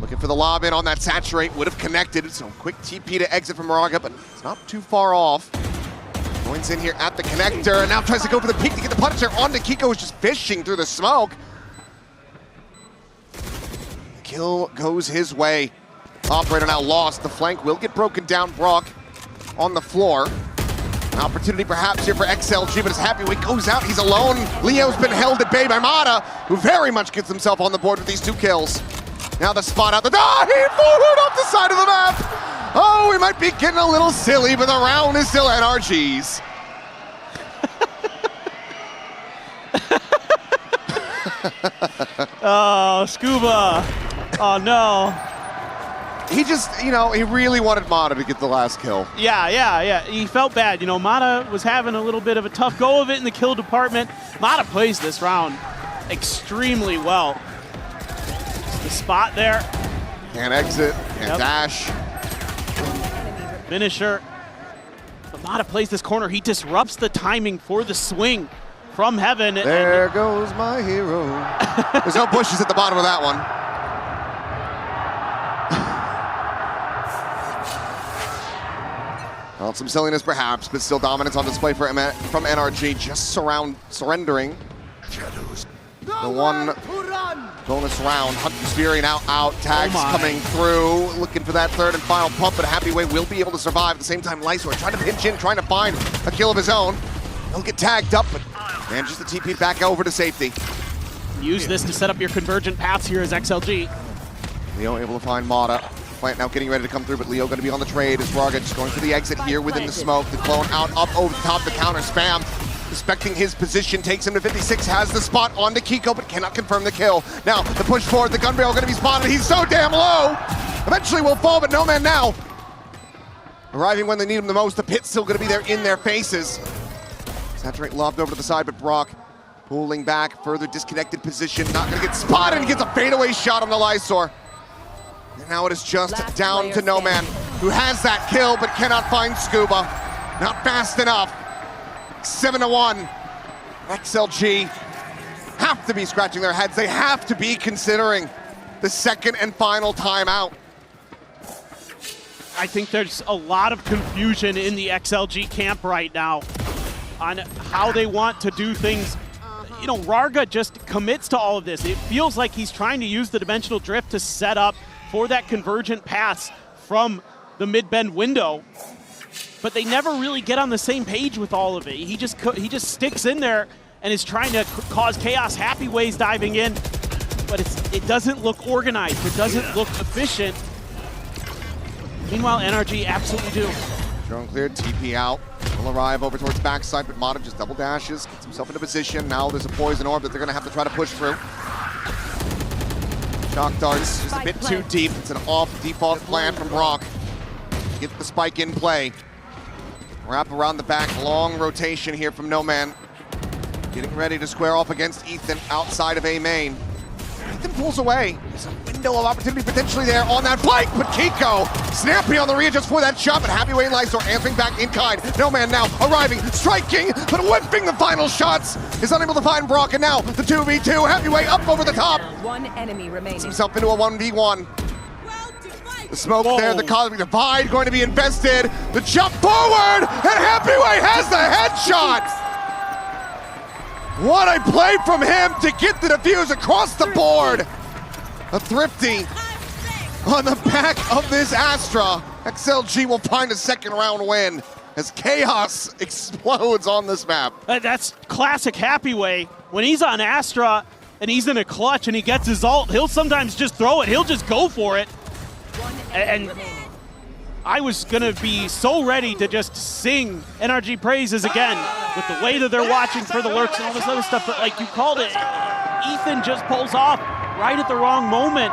Looking for the lob in on that saturate, would have connected. So quick TP to exit from Moraga, but it's not too far off. Joins in here at the connector, and now tries to go for the peek to get the Punisher onto Kiko, who's just fishing through the smoke. The kill goes his way. Operator now lost. The flank will get broken down. Brock on the floor. An opportunity perhaps here for XLG, but it's happy when he goes out. He's alone. Leo's been held at bay by Mata, who very much gets himself on the board with these 2 kills. Now the spot out the door. He forward off the side of the map. Oh, we might be getting a little silly, but the round is still NRG's. Oh, Scuba. Oh, no. He just, he really wanted Mata to get the last kill. Yeah. He felt bad. Mata was having a little bit of a tough go of it in the kill department. Mata plays this round extremely well. The spot there. Can't exit, can't dash. Finisher. But Mata plays this corner. He disrupts the timing for the swing from heaven. There goes my hero. There's no bushes at the bottom of that one. Well, some silliness perhaps, but still dominance on display from NRG, just surrendering. The one bonus round. Hunter's Fury now out. Tags coming through. Looking for that third and final pump, but Happyway will be able to survive. At the same time, Lysor trying to pinch in, trying to find a kill of his own. He'll get tagged up, but manages to TP back over to safety. Use this to set up your convergent paths here as XLG. Leo able to find Mata. Plant now getting ready to come through, but Leo going to be on the trade as Raga just going for the exit here within the smoke. The clone out, up over the top of the counter spam. Respecting his position, takes him to 56, has the spot onto Kiko, but cannot confirm the kill. Now, the push forward, the gun barrel going to be spotted. He's so damn low. Eventually will fall, but No Man now. Arriving when they need him the most. The pit's still going to be there in their faces. Saturate lobbed over to the side, but Brock pulling back, further disconnected position. Not going to get spotted, and gets a fadeaway shot on the Lysor. And now it is just down to No Man, who has that kill, but cannot find Scuba. Not fast enough. 7-1. XLG have to be scratching their heads. They have to be considering the second and final timeout. I think there's a lot of confusion in the XLG camp right now on how they want to do things you know, Rarga just commits to all of this. It feels like he's trying to use the dimensional drift to set up for that convergent pass from the mid-bend window, but they never really get on the same page with all of it. He just sticks in there and is trying to cause chaos. Happy Ways diving in, but it doesn't look organized. It doesn't look efficient. Meanwhile, NRG absolutely do. Drone cleared, TP out. Will arrive over towards backside, but Mata just double dashes, gets himself into position. Now there's a poison orb that they're gonna have to try to push through. Shock darts just a bit too deep. It's an off default plan from Brock. Get the spike in play. Wrap around the back, long rotation here from No Man. Getting ready to square off against Ethan outside of A main. Ethan pulls away. There's a window of opportunity potentially there on that flank, but Kiko snappy on the readjust for that shot, but Happy Way and Lysor answering back in kind. No Man now arriving, striking, but whipping the final shots. Is unable to find Brock, and now the 2v2. Happy Way up over the top. One enemy remaining. Puts himself into a 1v1. The smoke there, the Cosmic Divide going to be invested. The jump forward, and Happy Way has the headshot. What a play from him to get the defuse across the board. A Thrifty on the back of this Astra. XLG will find a second round win as chaos explodes on this map. That's classic Happy Way. When he's on Astra and he's in a clutch and he gets his ult, he'll sometimes just throw it. He'll just go for it. And I was gonna be so ready to just sing NRG praises again with the way that they're watching for the lurks and all this other stuff, but like you called it, Ethan just pulls off right at the wrong moment.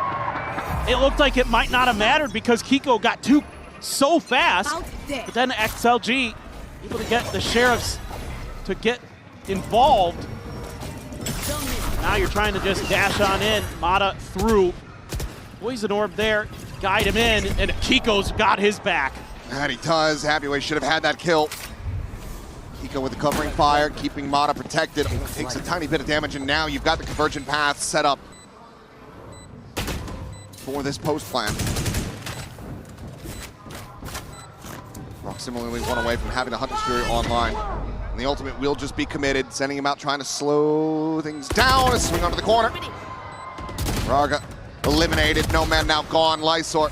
It looked like it might not have mattered because Kiko got so fast, but then XLG able to get the Sheriffs to get involved. Now you're trying to just dash on in, Mata through, poison orb there, guide him in, and Kiko's got his back. And he does. Happy Way should have had that kill. Kiko with the covering fire, keeping Mata protected. Takes a tiny bit of damage, and now you've got the convergent path set up for this post plan. Brock similarly one away from having the Hunter's Fury online. And the ultimate will just be committed, sending him out trying to slow things down. A swing onto the corner. Raga eliminated, No Man now gone. Lysor,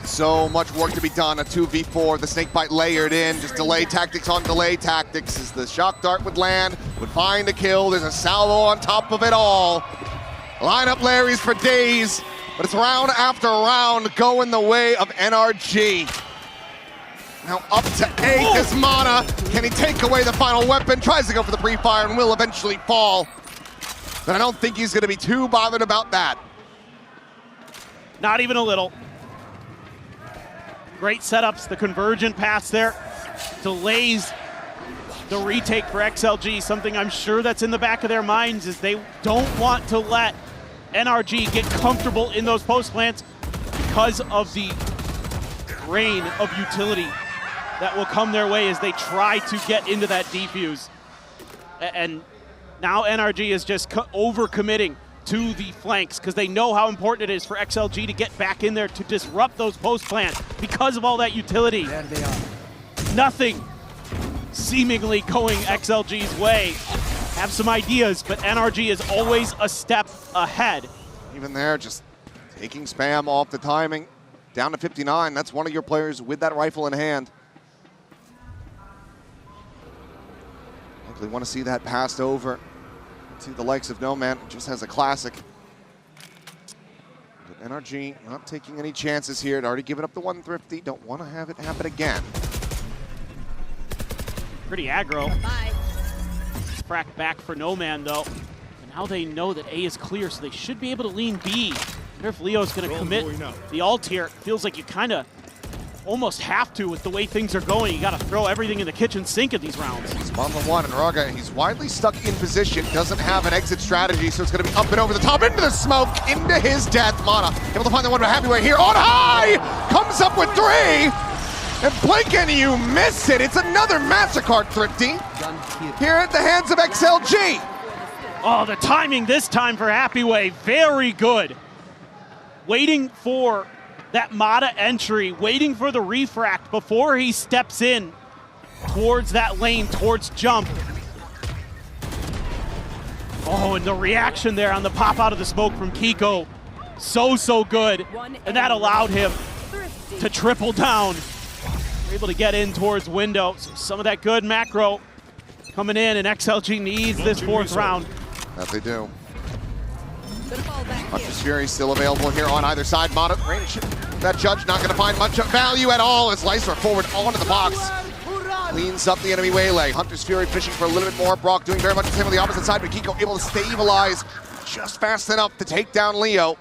so much work to be done. A 2v4, the snakebite layered in, just delay tactics on delay tactics as the shock dart would land, would find a kill. There's a salvo on top of it all. Line up Larry's for days, but it's round after round going the way of NRG. Now up to 8 is Mana. Can he take away the final weapon? Tries to go for the pre-fire and will eventually fall. But I don't think he's gonna be too bothered about that. Not even a little. Great setups, the convergent pass there. Delays the retake for XLG. Something I'm sure that's in the back of their minds is they don't want to let NRG get comfortable in those post plants because of the rain of utility that will come their way as they try to get into that defuse. And now NRG is just over-committing to the flanks because they know how important it is for XLG to get back in there to disrupt those post plants because of all that utility. There they are. Nothing seemingly going XLG's way. Have some ideas, but NRG is always a step ahead. Even there, just taking spam off the timing. Down to 59, that's one of your players with that rifle in hand. Likely want to see that passed over to the likes of No Man, just has a classic. But NRG not taking any chances here. They'd already given up the one Thrifty. Don't want to have it happen again. Pretty aggro. Frack back for No Man though. And now they know that A is clear, so they should be able to lean B. I wonder if Leo's going to commit the ult here. Feels like you kind of almost have to with the way things are going. You got to throw everything in the kitchen sink at these rounds. He's on the one, and Raga, he's widely stuck in position, doesn't have an exit strategy, so it's going to be up and over the top, into the smoke, into his death. Mana able to find the one with Happy Way here on high, comes up with 3, and blink and you miss it. It's another Massacre Thrifty here at the hands of XLG. Oh, the timing this time for Happy Way, very good. Waiting for that Mata entry, waiting for the refract before he steps in towards that lane, towards jump. Oh, and the reaction there on the pop out of the smoke from Kiko, so good. And that allowed him to triple down. We're able to get in towards window. So some of that good macro coming in, and XLG needs this fourth round. That they do. Hunter's Fury still available here on either side. Mata, range. That Judge not going to find much value at all as Lyser forward onto the box. Cleans up the enemy waylay. Hunter's Fury fishing for a little bit more. Brock doing very much the same on the opposite side, but Kiko able to stabilize just fast enough to take down Leo.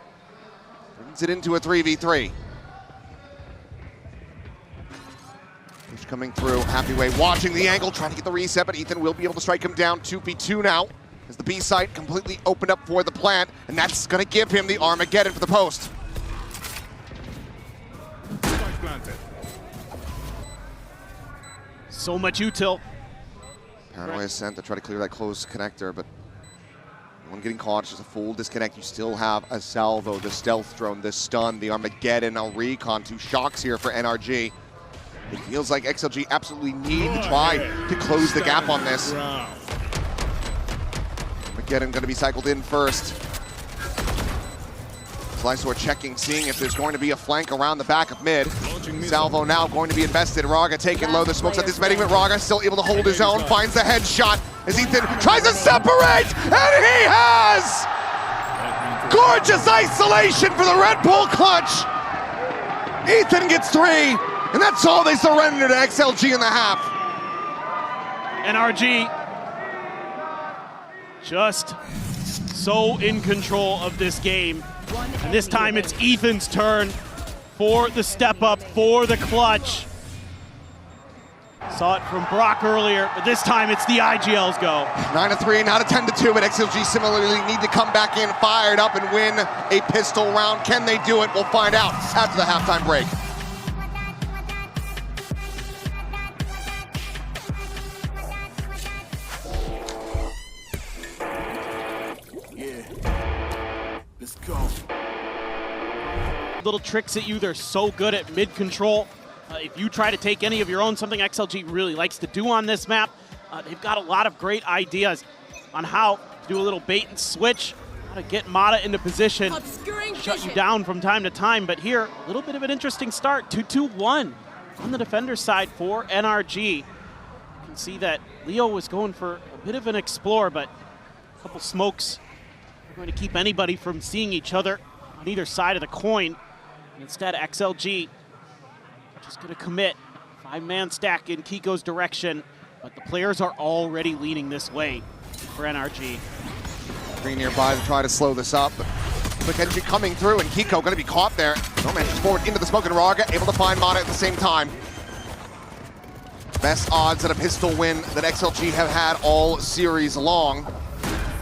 Brings it into a 3v3. Push coming through. Happy Way watching the angle, trying to get the reset, but Ethan will be able to strike him down. 2v2 now. As the B site completely opened up for the plant, and that's going to give him the Armageddon for the post. So much util. Paranoia sent to try to clear that closed connector, but no one getting caught. It's just a full disconnect. You still have a salvo, the stealth drone, the stun, the Armageddon, a recon, 2 shocks here for NRG. It feels like XLG absolutely need to try to close the gap on this. Armageddon going to be cycled in first. Lysor checking, seeing if there's going to be a flank around the back of mid. Salvo now going to be invested. Raga taking low. The smoke's at this betting, but Raga still able to hold his own. Finds the headshot as Ethan tries to separate, and he has! Gorgeous isolation for the Red Bull clutch. Ethan gets 3, and that's all they surrender to XLG in the half. NRG just so in control of this game. And this time it's Ethan's turn for the step up, for the clutch. Saw it from Brock earlier, but this time it's the IGL's go. 9-3, not a 10-2, but XLG similarly need to come back in fired up and win a pistol round. Can they do it? We'll find out after the halftime break. Little tricks at you, they're so good at mid control. If you try to take any of your own, something XLG really likes to do on this map, they've got a lot of great ideas on how to do a little bait and switch, how to get Mata into position, shut you down from time to time. But here, a little bit of an interesting start, 2-2-1 on the defender side for NRG. You can see that Leo was going for a bit of an explore, but a couple smokes are going to keep anybody from seeing each other on either side of the coin. Instead, XLG just going to commit 5-man stack in Kiko's direction, but the players are already leaning this way for NRG. Green nearby to try to slow this up. Quick entry coming through, and Kiko going to be caught there. No man is forward into the smoke, and Raga able to find Mata at the same time. Best odds at a pistol win that XLG have had all series long.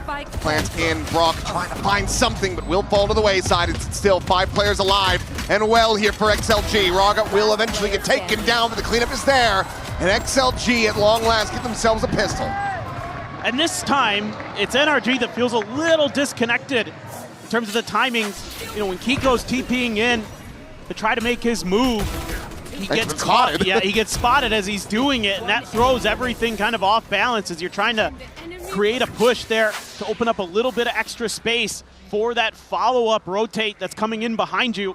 Plants in, Brock trying to find something, but will fall to the wayside. It's still 5 players alive and well here for XLG. Raga will eventually get taken down, but the cleanup is there. And XLG at long last get themselves a pistol. And this time, it's NRG that feels a little disconnected in terms of the timings. You know, when Kiko's TPing in to try to make his move, he gets caught. Yeah, he gets spotted as he's doing it, and that throws everything kind of off balance as you're trying to create a push there to open up a little bit of extra space for that follow-up rotate that's coming in behind you.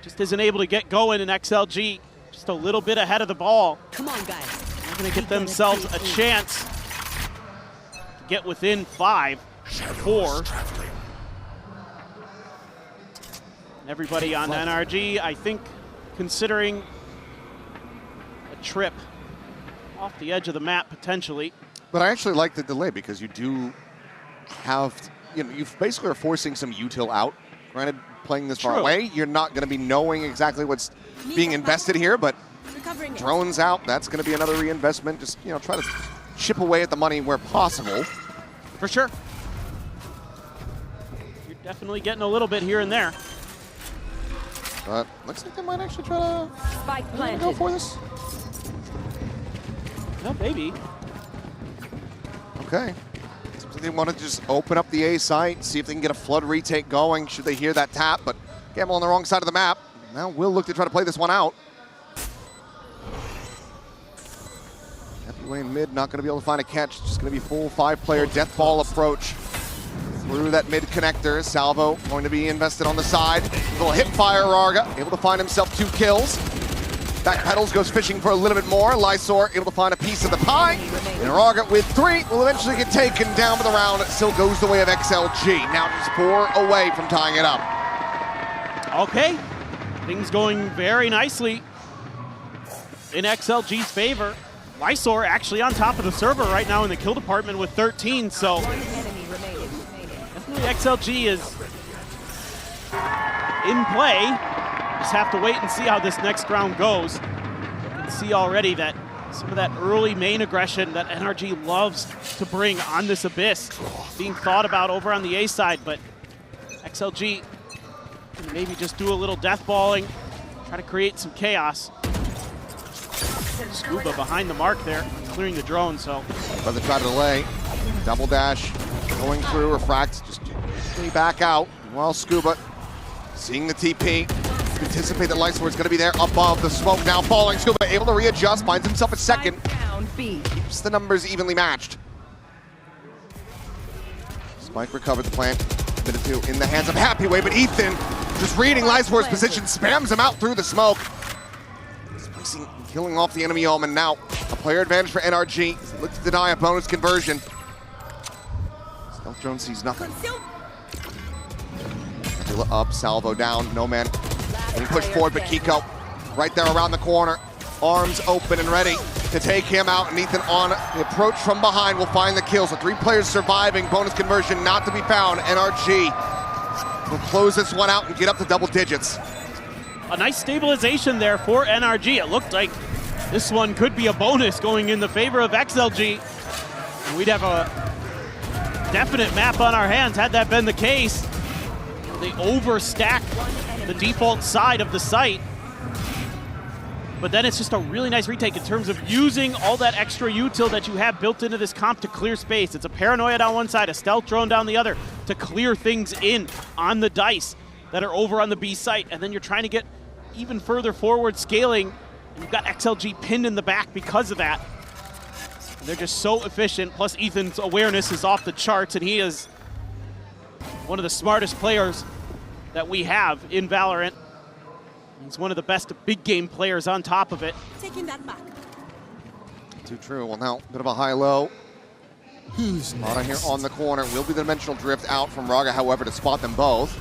Just isn't able to get going, and XLG just a little bit ahead of the ball. Come on, guys. They're going to get themselves a chance to get within 5, 4. And everybody on NRG, I think, considering a trip off the edge of the map potentially. But I actually like the delay because you do have, you know, you basically are forcing some util out. Granted, playing this far away, you're not going to be knowing exactly what's being invested here, but drones out, that's going to be another reinvestment. Just, you know, try to chip away at the money where possible. For sure. You're definitely getting a little bit here and there. But looks like they might actually try to go for this. No, maybe. Okay. Seems like they want to just open up the A site, see if they can get a flood retake going, should they hear that tap, but Gamble on the wrong side of the map. Now will look to try to play this one out. Happy Way in mid, not going to be able to find a catch. Just going to be full 5-player death ball approach. through that mid connector. Salvo going to be invested on the side. Little hip fire, Rarga able to find himself 2 kills. Back pedals, goes fishing for a little bit more. Lysor able to find a piece of the pie. And Rarga with 3 will eventually get taken down, but the round still goes the way of XLG. Now just 4 away from tying it up. Okay, things going very nicely in XLG's favor. Lysor actually on top of the server right now in the kill department with 13, so definitely XLG is in play. Just have to wait and see how this next round goes. You can see already that some of that early main aggression that NRG loves to bring on this Abyss being thought about over on the A side, but XLG can maybe just do a little death balling, try to create some chaos. Scuba behind the mark there, clearing the drone, so. Brother tried to delay. Double dash, going through, refract, just back out. While Scuba, seeing the TP, anticipate that Lysor is going to be there above the smoke, now falling. Scuba able to readjust, finds himself a second. Keeps the numbers evenly matched. Spike recovered the plant. Bit of 2 in the hands of Happyway, but Ethan, just reading Lysor's position, spams him out through the smoke. Spicing, killing off the enemy Omen. Now, a player advantage for NRG. Look to deny a bonus conversion. Stealth drone sees nothing. Nebula up, Salvo down, no man. Being pushed forward, but Kiko right there around the corner. Arms open and ready to take him out, and Ethan on the approach from behind will find the kill. So 3 players surviving, bonus conversion not to be found. NRG will close this one out and get up to double digits. A nice stabilization there for NRG. It looked like this one could be a bonus going in the favor of XLG. And we'd have a definite map on our hands had that been the case. They overstack the default side of the site. But then it's just a really nice retake in terms of using all that extra util that you have built into this comp to clear space. It's a Paranoia down one side, a Stealth drone down the other to clear things in on the dice that are over on the B site. And then you're trying to get even further forward scaling. And you've got XLG pinned in the back because of that. And they're just so efficient. Plus Ethan's awareness is off the charts, and he is one of the smartest players that we have in Valorant. He's one of the best big game players on top of it. Taking that back. Too true. Well, now, bit of a high-low. Who's next? Mata here on the corner. Will be the dimensional drift out from Rarga, however, to spot them both.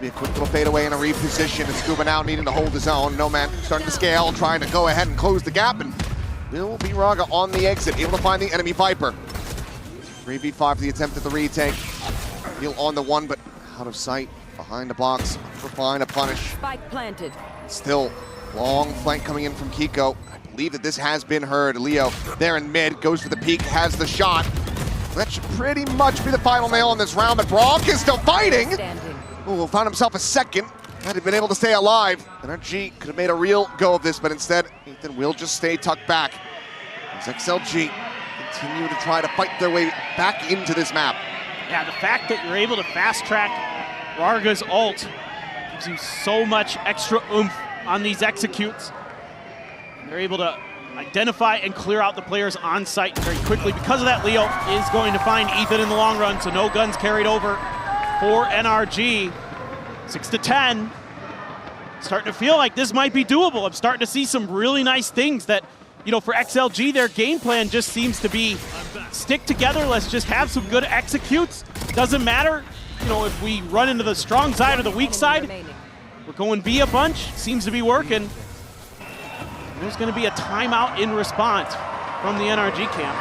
Be a quick little fade away and a reposition. And Scuba now needing to hold his own. No man starting to scale, trying to go ahead and close the gap. And will be Rarga on the exit, able to find the enemy Viper. 3v5 for the attempt at the retake. Heal on the one, but out of sight. Behind the box, for fine to punish. Spike planted. Still, long flank coming in from Kiko. I believe that this has been heard. Leo there in mid, goes for the peak, has the shot. That should pretty much be the final nail on this round, but Brock is still fighting. Ooh, found himself a second. Had he been able to stay alive, NRG could have made a real go of this, but instead, Ethan will just stay tucked back. As XLG continue to try to fight their way back into this map. Yeah, the fact that you're able to fast track Rarga's ult gives you so much extra oomph on these executes. And they're able to identify and clear out the players on site very quickly. Because of that, Leo is going to find Ethan in the long run, so no guns carried over for NRG. 6-10. Starting to feel like this might be doable. I'm starting to see some really nice things that, you know, for XLG, their game plan just seems to be stick together, let's just have some good executes. Doesn't matter, you know, if we run into the strong side or the weak side. We're going B a bunch, seems to be working. There's going to be a timeout in response from the NRG camp.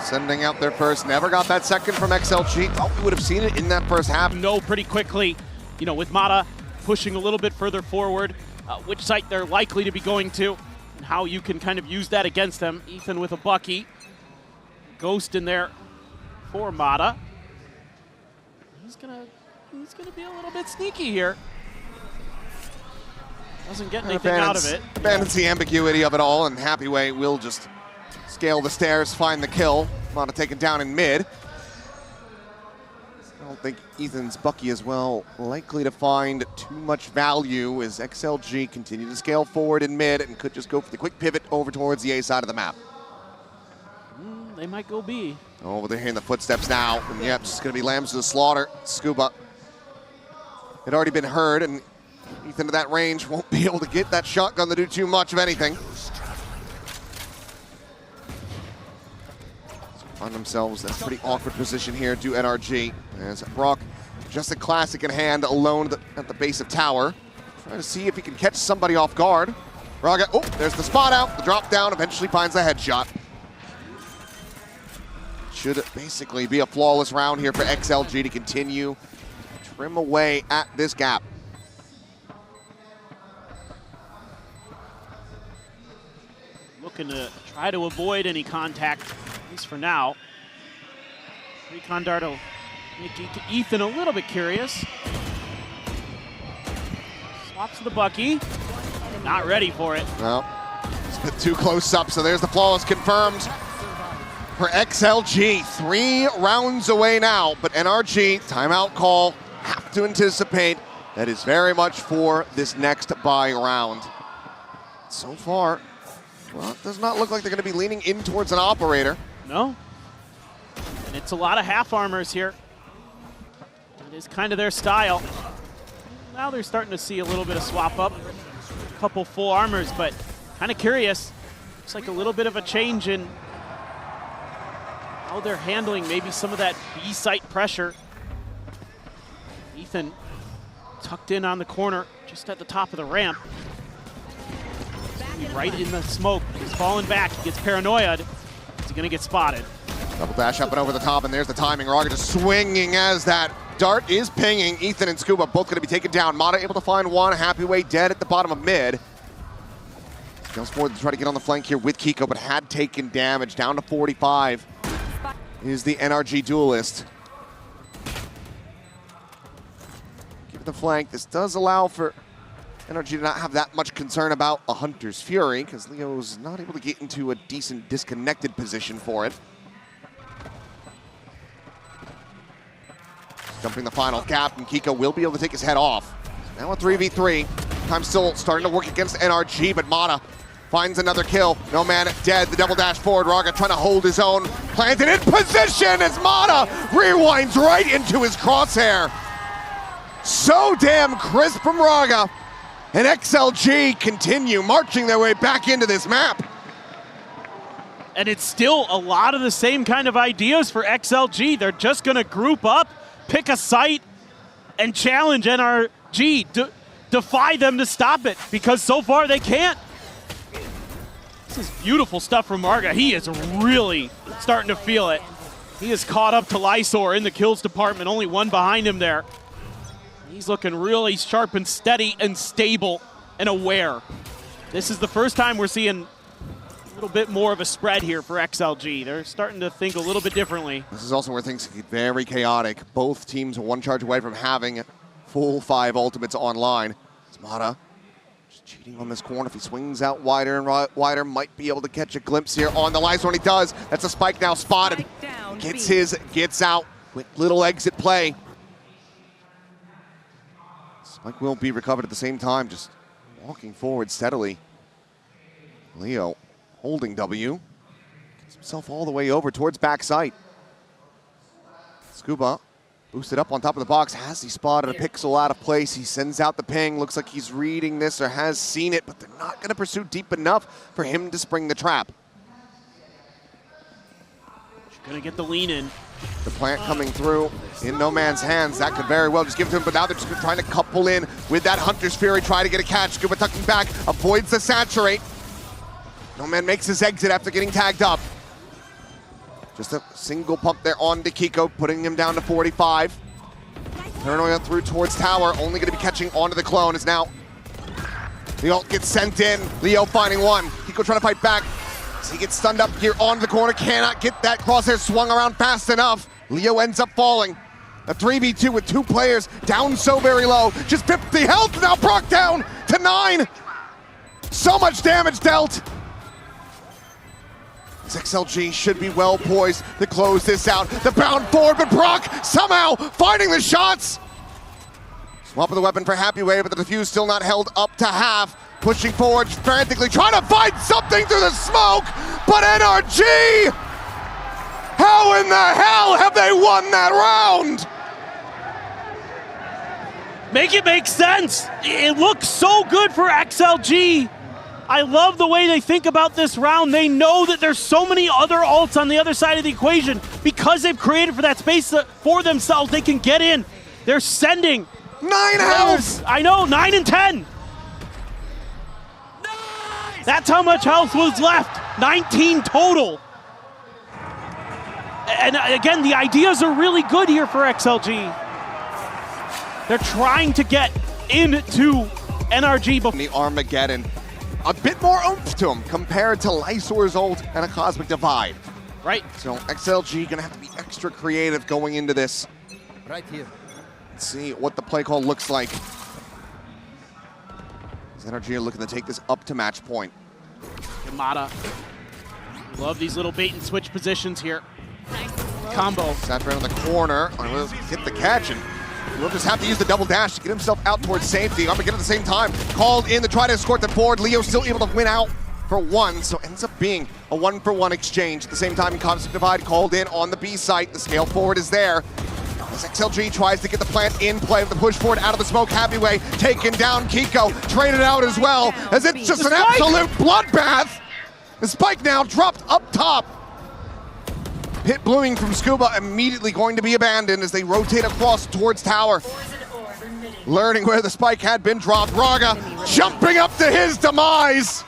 Sending out their first, never got that second from XLG. Thought we would have seen it in that first half. Know pretty quickly, you know, with Mata pushing a little bit further forward, which site they're likely to be going to, and how you can kind of use that against them. Ethan with a Bucky. Ghost in there for Mata. He's gonna be a little bit sneaky here. Doesn't get anything out of it. Abandons the ambiguity of it all, and Happyway will just scale the stairs, find the kill. Mata taken down in mid. I don't think Ethan's Bucky as well likely to find too much value as XLG continue to scale forward in mid and could just go for the quick pivot over towards the A side of the map. they might go B. Oh, but they're hearing the footsteps now. And yep, it's going to be lambs to the slaughter. Scuba had already been heard, and Ethan to that range won't be able to get that shotgun to do too much of anything. Find themselves in a pretty awkward position here, do NRG. As Brock, just a classic in hand, alone at the base of tower. Trying to see if he can catch somebody off guard. Braga, oh, there's the spot out. The drop down eventually finds the headshot. Should basically be a flawless round here for XLG to continue trim away at this gap. Looking to try to avoid any contact, at least for now. Recon dart will make Ethan a little bit curious. Swaps to the Bucky. Not ready for it. No, it's a bit too close up, so there's the flawless confirmed for XLG. 3 rounds away now, but NRG, timeout call, have to anticipate that is very much for this next buy round. So far, well, it does not look like they're going to be leaning in towards an operator. No. And it's a lot of half armors here. It is kind of their style. Now they're starting to see a little bit of swap up. A couple full armors, but kind of curious. Looks like a little bit of a change in how they're handling maybe some of that B site pressure. Ethan tucked in on the corner, just at the top of the ramp. Right in the smoke. He's falling back. He gets paranoid. Is he going to get spotted? Double dash up and over the top, and there's the timing. Raga just swinging as that dart is pinging. Ethan and Scuba both going to be taken down. Mata able to find one. Happy Way dead at the bottom of mid. Goes forward to try to get on the flank here with Kiko, but had taken damage. Down to 45 is the NRG duelist. Keep the flank. This does allow for NRG to not have that much concern about a Hunter's Fury, because Leo's not able to get into a decent disconnected position for it. Jumping the final gap, and Kiko will be able to take his head off. Now a 3v3. Time still starting to work against NRG, but Mata finds another kill. No man dead. The double dash forward. Raga trying to hold his own. Planted in position as Mata rewinds right into his crosshair. So damn crisp from Raga. And XLG continue marching their way back into this map. And it's still a lot of the same kind of ideas for XLG. They're just going to group up, pick a site, and challenge NRG. Defy them to stop it, because so far they can't. This is beautiful stuff from Marga. He is really starting to feel it. He is caught up to Lysor in the kills department, only one behind him there. He's looking really sharp and steady and stable and aware. This is the first time we're seeing a little bit more of a spread here for XLG. They're starting to think a little bit differently. This is also where things get very chaotic. Both teams are one charge away from having full 5 ultimates online. Mata just cheating on this corner. If he swings out wider and wider, might be able to catch a glimpse here on the Lysor, and he does. That's a spike now spotted. Gets his, gets out. Quick little exit play. Spike will be recovered at the same time, just walking forward steadily. Leo holding W. Gets himself all the way over towards backside. Scuba boosted up on top of the box. Has he spotted a pixel out of place? He sends out the ping. Looks like he's reading this or has seen it, but they're not going to pursue deep enough for him to spring the trap. Going to get the lean in. The plant coming through in no man's hands. That could very well just give it to him, but now they're just trying to couple in with that Hunter's Fury, try to get a catch. Scuba tucking back, avoids the saturate. No man makes his exit after getting tagged up. Just a single pump there on to Kiko, putting him down to 45. Paranoia through towards tower, only going to be catching onto the clone. Is now the ult gets sent in. Leo finding one. Kiko trying to fight back. As he gets stunned up here onto the corner, cannot get that crosshair swung around fast enough. Leo ends up falling. A 3v2 with 2 players down so very low. Just 50 health, now Brock down to 9. So much damage dealt. XLG should be well poised to close this out. The bound forward, but Brock somehow finding the shots. Swap of the weapon for Happy Way, but the defuse still not held up to half. Pushing forward frantically, trying to find something through the smoke, but NRG in the hell have they won that round? Make it make sense. It looks so good for XLG. I love the way they think about this round. They know that there's so many other ults on the other side of the equation. Because they've created for that space for themselves, they can get in. They're sending 9 health. I know, 9 and 10. That's how much health was left. 19 total. And again, the ideas are really good here for XLG. They're trying to get into NRG before The Armageddon. A bit more oomph to him compared to Lysor's ult and a Cosmic Divide. Right. So XLG gonna have to be extra creative going into this. Right here. Let's see what the play call looks like. NRG are looking to take this up to match point. Yamada. Love these little bait and switch positions here. Combo. Sat right on the corner. Will get the catch, and we'll just have to use the double dash to get himself out towards safety. Armageddon at the same time. Called in to try to escort the board. Leo still able to win out for one, so ends up being a 1-for-1 exchange. At the same time, Cosmic Divide called in on the B site. The scale forward is there. As XLG tries to get the plant in play with the push forward out of the smoke. Happyway taking down Kiko, traded out as well, as it's just an absolute bloodbath. The spike now dropped up top. Pit blooming from Scuba immediately going to be abandoned as they rotate across towards tower. Learning where the spike had been dropped. Raga jumping up to his demise.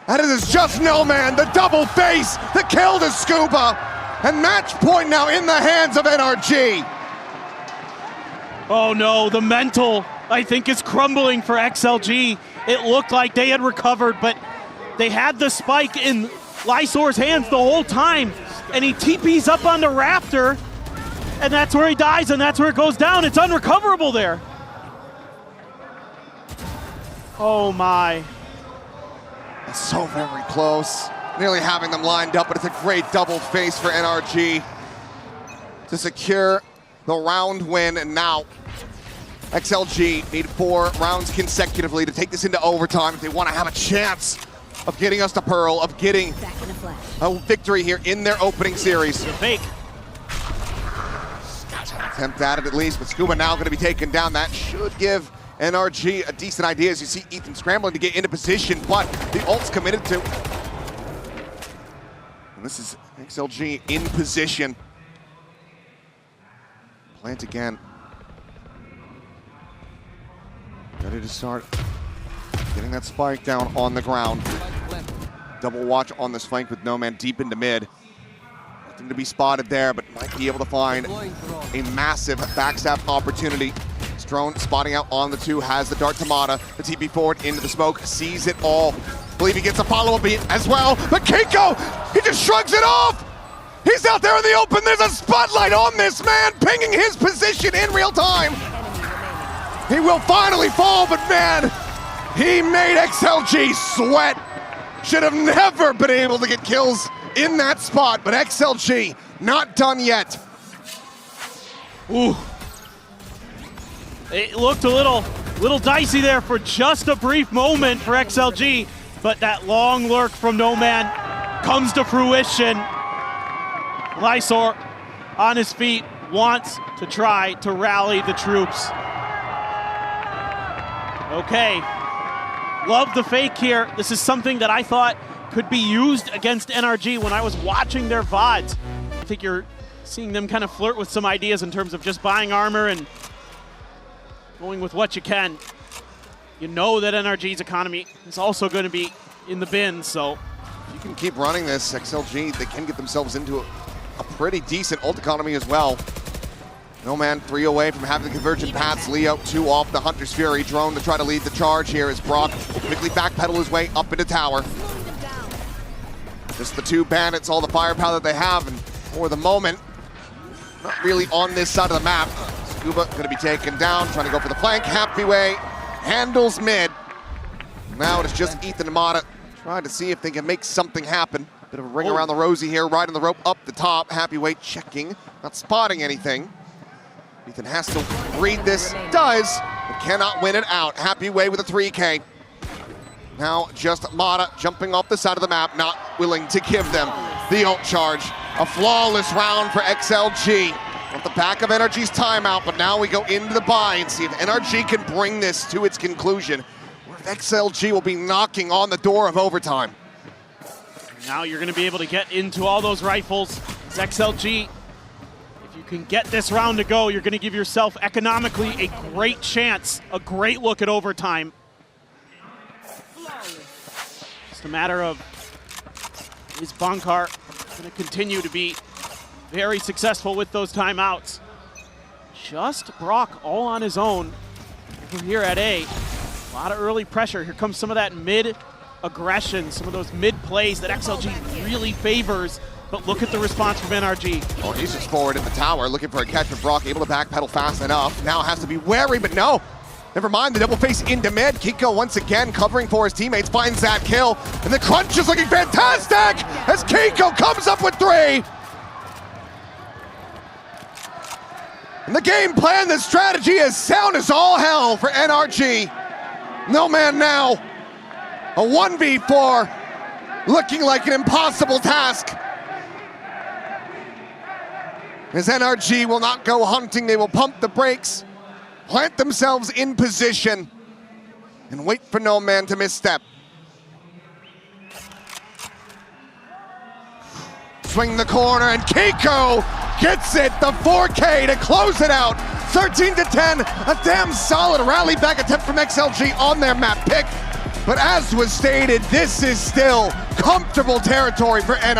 And it is just Noman, the double face that killed his Scuba. And match point now in the hands of NRG. Oh no, the mental, I think, is crumbling for XLG. It looked like they had recovered, but they had the spike in Lysor's hands the whole time, and he TPs up on the Raptor, and that's where he dies, and that's where it goes down. It's unrecoverable there. Oh my. It's so very close. Nearly having them lined up, but it's a great double face for NRG to secure the round win. And now XLG need 4 rounds consecutively to take this into overtime if they want to have a chance of getting us to Pearl, of getting a victory here in their opening series. The fake. Attempt at it at least, but Scuba now going to be taken down. That should give NRG a decent idea as you see Ethan scrambling to get into position, but the ult's committed to. And this is XLG in position. Plant again. Ready to start getting that spike down on the ground. Double watch on this flank with Noman deep into mid. Nothing to be spotted there, but might be able to find a massive backstab opportunity. Drone spotting out on the 2, has the dart to Mata. The TP forward into the smoke, sees it all. Believe he gets a follow-up beat as well, but Kiko, he just shrugs it off! He's out there in the open, there's a spotlight on this man, pinging his position in real time. He will finally fall, but man, he made XLG sweat. Should have never been able to get kills in that spot, but XLG not done yet. Ooh. It looked a little dicey there for just a brief moment for XLG, but that long lurk from Noman comes to fruition. Lysor on his feet wants to try to rally the troops. Okay, love the fake here. This is something that I thought could be used against NRG when I was watching their VODs. I think you're seeing them kind of flirt with some ideas in terms of just buying armor and going with what you can. You know that NRG's economy is also going to be in the bin, so. If you can keep running this, XLG, they can get themselves into a pretty decent ult economy as well. Noman 3 away from having the convergent paths. Leo 2 off the Hunter's Fury. Drone to try to lead the charge here as Brock will quickly backpedal his way up into tower. Just the 2 bandits, all the firepower that they have, and for the moment, not really on this side of the map. Scuba going to be taken down, trying to go for the flank. Happyway handles mid. Now it's just Ethan and Mata trying to see if they can make something happen. Bit of a ring around the rosy here, riding the rope up the top. Happyway checking, not spotting anything. Ethan has to read this, does, but cannot win it out. Happyway with a 3K. Now just Mata jumping off the side of the map, not willing to give them the ult charge. A flawless round for XLG. Off the back of NRG's timeout, but now we go into the bye and see if NRG can bring this to its conclusion, or if XLG will be knocking on the door of overtime. Now you're going to be able to get into all those rifles. It's XLG. If you can get this round to go, you're going to give yourself economically a great chance, a great look at overtime. Just a matter of, is Bankar going to continue to be very successful with those timeouts? Just Brock all on his own over here at A. A lot of early pressure. Here comes some of that mid aggression, some of those mid plays that XLG really favors. But look at the response from NRG. Oh, he's just forward in the tower, looking for a catch from Brock, able to backpedal fast enough. Now has to be wary, but no. Never mind, the double face into mid. Kiko once again covering for his teammates, finds that kill. And the crunch is looking fantastic as Kiko comes up with 3. And the game plan, the strategy is sound as all hell for NRG. No man now. A 1v4 looking like an impossible task. As NRG will not go hunting, they will pump the brakes, plant themselves in position, and wait for no man to misstep. Swing the corner, and Kiko gets it, the 4K to close it out. 13-10, a damn solid rally back attempt from XLG on their map pick. But as was stated, this is still comfortable territory for NRG.